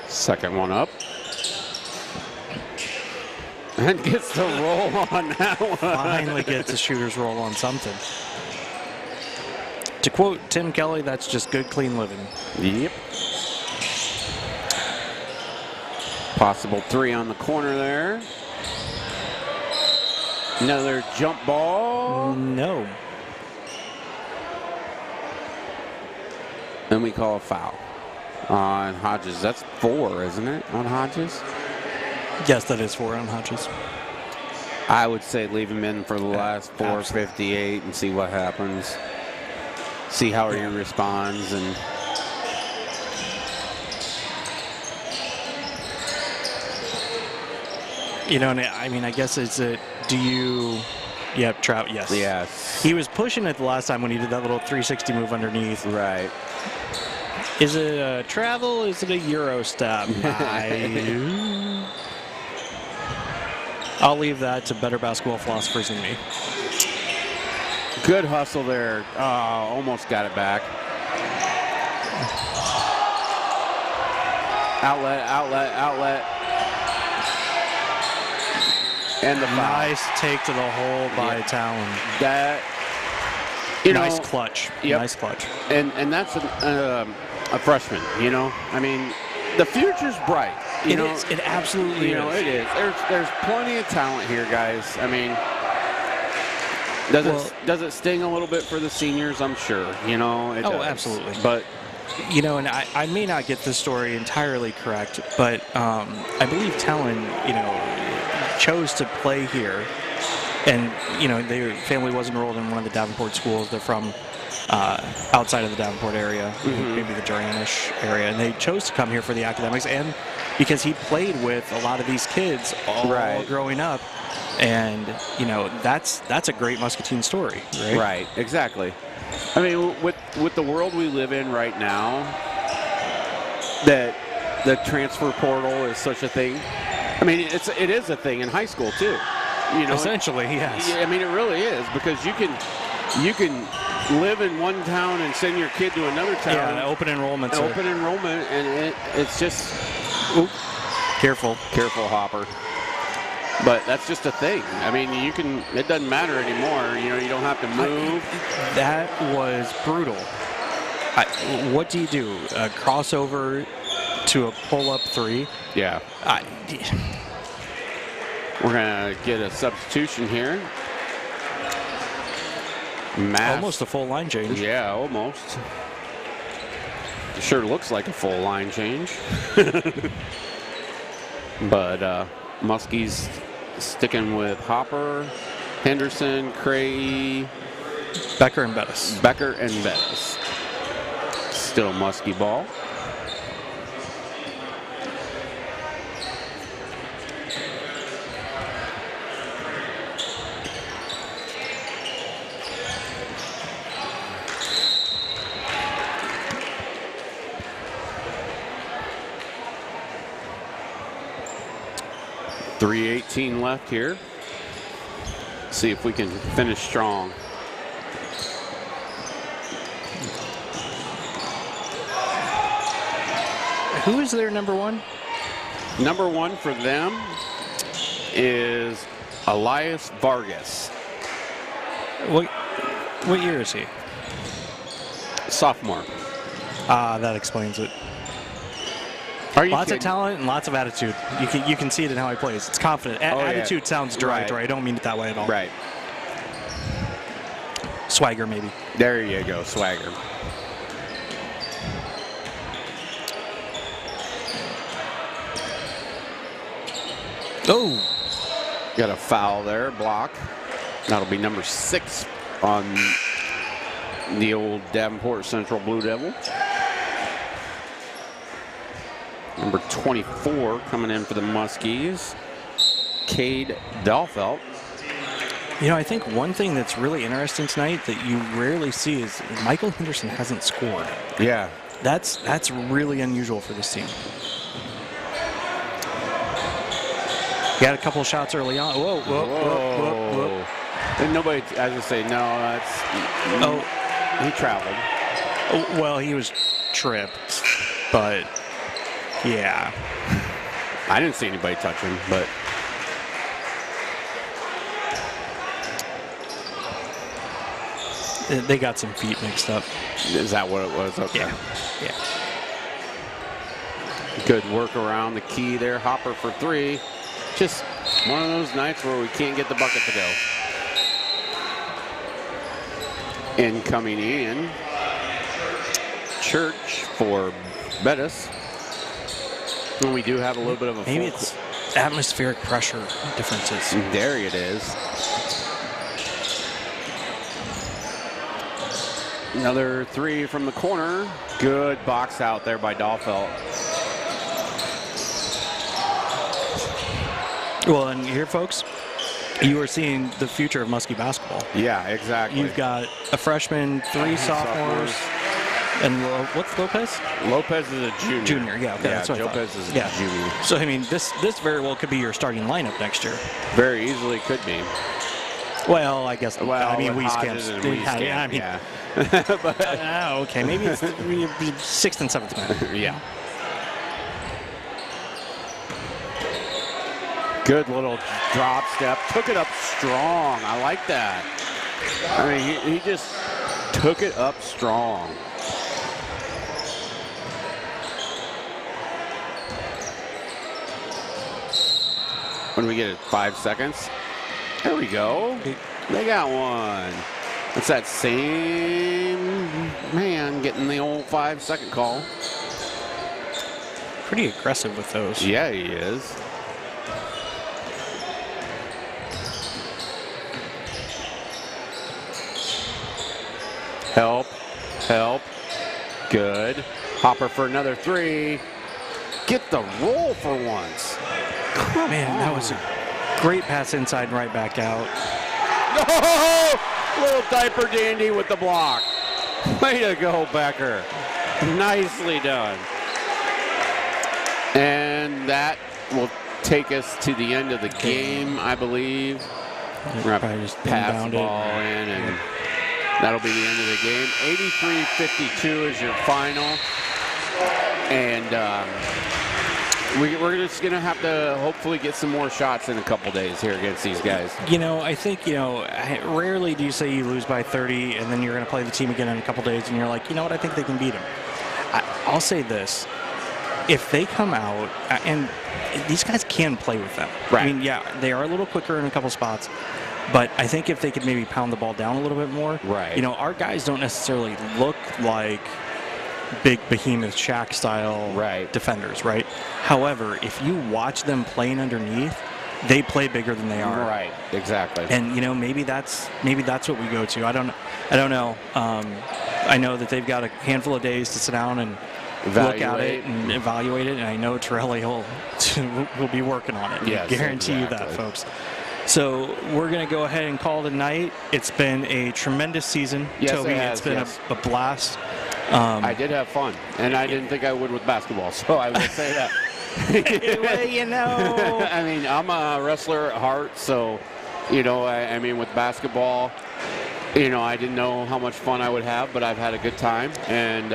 [SPEAKER 1] Second one up. And gets the roll on that one.
[SPEAKER 2] Finally gets a shooter's roll on something. To quote Tim Kelly, that's just good, clean living.
[SPEAKER 1] Yep. Possible three on the corner there. Another jump ball.
[SPEAKER 2] No.
[SPEAKER 1] Then we call a foul on Hodges. That's 4, isn't it, on Hodges?
[SPEAKER 2] Yes, that is 4 on Hodges.
[SPEAKER 1] I would say leave him in for the last 4:58 and see what happens. See how he responds. And
[SPEAKER 2] I mean, I guess it's a, do you, yep, Trout, yes.
[SPEAKER 1] Yes.
[SPEAKER 2] He was pushing it the last time when he did that little 360 move underneath.
[SPEAKER 1] Right.
[SPEAKER 2] Is it a travel? Is it a Euro step? I'll leave that to better basketball philosophers than me.
[SPEAKER 1] Good hustle there. Oh, almost got it back. Outlet. And the foul.
[SPEAKER 2] Nice take to the hole by Talon.
[SPEAKER 1] That, you know,
[SPEAKER 2] nice clutch.
[SPEAKER 1] Yep.
[SPEAKER 2] Nice clutch.
[SPEAKER 1] And that's a freshman, you know. I mean, the future's bright.
[SPEAKER 2] It is. It absolutely
[SPEAKER 1] you know,
[SPEAKER 2] is.
[SPEAKER 1] it is. There's plenty of talent here, guys. I mean, does it sting a little bit for the seniors? I'm sure. You know. It does.
[SPEAKER 2] Absolutely.
[SPEAKER 1] But
[SPEAKER 2] you know, and I may not get this story entirely correct, but I believe Talon, you know, chose to play here, and you know, their family was enrolled in one of the Davenport schools. They're from outside of the Davenport area, maybe the Duranish area, and they chose to come here for the academics, and because he played with a lot of these kids all growing up, and you know, that's a great Muscatine story, right?
[SPEAKER 1] Right, exactly. I mean, with the world we live in right now, that the transfer portal is such a thing. I mean, it is a thing in high school too. You know,
[SPEAKER 2] essentially, yes.
[SPEAKER 1] I mean, it really is, because you can live in one town and send your kid to another town.
[SPEAKER 2] Yeah, open enrollment.
[SPEAKER 1] Open enrollment, and it's just
[SPEAKER 2] careful,
[SPEAKER 1] Hopper. But that's just a thing. I mean, it doesn't matter anymore. You know, you don't have to move.
[SPEAKER 2] That was brutal. What do you do? A crossover to a pull-up three?
[SPEAKER 1] Yeah. We're going to get a substitution here.
[SPEAKER 2] Almost a full line change.
[SPEAKER 1] Yeah, almost. It sure looks like a full line change. But Muskie's sticking with Hopper, Henderson, Cray,
[SPEAKER 2] Becker, and Bettis.
[SPEAKER 1] Still Muskie ball. .318 left here. See if we can finish strong.
[SPEAKER 2] Who is their number one?
[SPEAKER 1] Number one for them is Elias Vargas.
[SPEAKER 2] What year is he?
[SPEAKER 1] Sophomore.
[SPEAKER 2] That explains it. Lots of talent and lots of attitude. You can see it in how he plays. It's confident. Attitude sounds derogatory. I don't mean it that way at all.
[SPEAKER 1] Right.
[SPEAKER 2] Swagger, maybe.
[SPEAKER 1] There you go, swagger.
[SPEAKER 2] Oh.
[SPEAKER 1] Got a foul there, block. That'll be number 6 on the old Davenport Central Blue Devil. Number 24 coming in for the Muskies, Cade Dahlfeld.
[SPEAKER 2] You know, I think one thing that's really interesting tonight that you rarely see is Michael Henderson hasn't scored.
[SPEAKER 1] Yeah.
[SPEAKER 2] That's really unusual for this team. He had a couple shots early on. Whoa.
[SPEAKER 1] And nobody, as I say, no, that's... he traveled.
[SPEAKER 2] Oh, well, he was tripped, but... Yeah.
[SPEAKER 1] I didn't see anybody touch him, but...
[SPEAKER 2] They got some feet mixed up.
[SPEAKER 1] Is that what it was? Okay.
[SPEAKER 2] Yeah.
[SPEAKER 1] Good work around the key there. Hopper for 3. Just one of those nights where we can't get the bucket to go. Incoming in. Church for Bettis. And we do have a little bit of a...
[SPEAKER 2] Maybe it's atmospheric pressure differences.
[SPEAKER 1] There it is. Another 3 from the corner. Good box out there by Dahlfeld.
[SPEAKER 2] Well, and here, folks, you are seeing the future of Muskie basketball.
[SPEAKER 1] Yeah, exactly.
[SPEAKER 2] You've got a freshman, 3 sophomores. And what's Lopez?
[SPEAKER 1] Lopez is a junior.
[SPEAKER 2] Junior, yeah. Okay, that's what
[SPEAKER 1] Lopez is a junior.
[SPEAKER 2] So, I mean, this very well could be your starting lineup next year.
[SPEAKER 1] Very easily could be.
[SPEAKER 2] Well, I guess.
[SPEAKER 1] Well,
[SPEAKER 2] I mean,
[SPEAKER 1] with
[SPEAKER 2] Weiss
[SPEAKER 1] Hodges
[SPEAKER 2] camps.
[SPEAKER 1] and Weiss
[SPEAKER 2] I
[SPEAKER 1] camp,
[SPEAKER 2] mean,
[SPEAKER 1] yeah. But,
[SPEAKER 2] okay, maybe it's 6th and 7th man.
[SPEAKER 1] yeah. Good little drop step. Took it up strong. I like that. I mean, he just took it up strong. When we get it, 5 seconds. There we go. They got one. It's that same man getting the old 5-second call.
[SPEAKER 2] Pretty aggressive with those.
[SPEAKER 1] Yeah, he is. Help. Help. Good. Hopper for another 3. Get the roll for once. Come
[SPEAKER 2] Man,
[SPEAKER 1] on.
[SPEAKER 2] that was a great pass inside and right back out.
[SPEAKER 1] Oh, little diaper dandy with the block. Way to go, Becker. Nicely done. And that will take us to the end of the game, I believe. We're going to pass the ball in, and that'll be the end of the game. 83-52 is your final. And we're just going to have to hopefully get some more shots in a couple days here against these guys.
[SPEAKER 2] You know, I think, rarely do you say you lose by 30 and then you're going to play the team again in a couple days and you're like, you know what, I think they can beat them. I'll say this. If they come out, and these guys can play with them.
[SPEAKER 1] Right.
[SPEAKER 2] I mean, yeah, they are a little quicker in a couple spots, but I think if they could maybe pound the ball down a little bit more.
[SPEAKER 1] Right.
[SPEAKER 2] You know, our guys don't necessarily look like big behemoth Shaq style defenders, right? However, if you watch them playing underneath, they play bigger than they are.
[SPEAKER 1] Right, exactly.
[SPEAKER 2] And maybe that's what we go to. I don't know. I know that they've got a handful of days to sit down and look at it and evaluate it, and I know Torelli will be working on it.
[SPEAKER 1] Yes,
[SPEAKER 2] I guarantee you that, folks. So we're going to go ahead and call it a night. It's been a tremendous season,
[SPEAKER 1] yes,
[SPEAKER 2] Toby.
[SPEAKER 1] It's been
[SPEAKER 2] a blast.
[SPEAKER 1] I did have fun, and I didn't think I would with basketball, so I will say that.
[SPEAKER 2] Well, you know.
[SPEAKER 1] I mean, I'm a wrestler at heart, so, I mean, with basketball, I didn't know how much fun I would have, but I've had a good time, and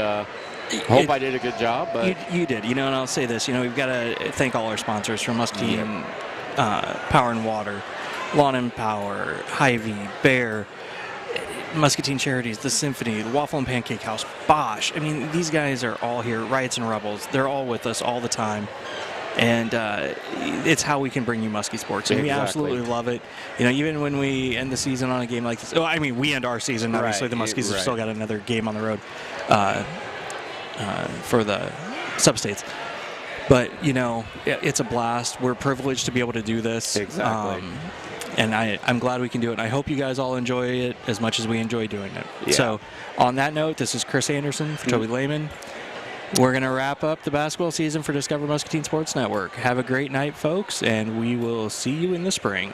[SPEAKER 1] hope I did a good job. But
[SPEAKER 2] you did, and I'll say this, we've got to thank all our sponsors from Muskie Power and Water, Lawn and Power, Hy-Vee, Bear, Muscatine Charities, the Symphony, the Waffle and Pancake House, Bosch. I mean, these guys are all here, Riots and Rebels. They're all with us all the time. And it's how we can bring you Muskie sports. And we absolutely love it. Even when we end the season on a game like this. Oh, I mean, we end our season. Obviously, the Muskies have still got another game on the road for the sub-states. But, it's a blast. We're privileged to be able to do this.
[SPEAKER 1] Exactly.
[SPEAKER 2] And I'm glad we can do it. And I hope you guys all enjoy it as much as we enjoy doing it.
[SPEAKER 1] Yeah.
[SPEAKER 2] So, on that note, this is Chris Anderson for Toby Lehman. We're going to wrap up the basketball season for Discover Muscatine Sports Network. Have a great night, folks, and we will see you in the spring.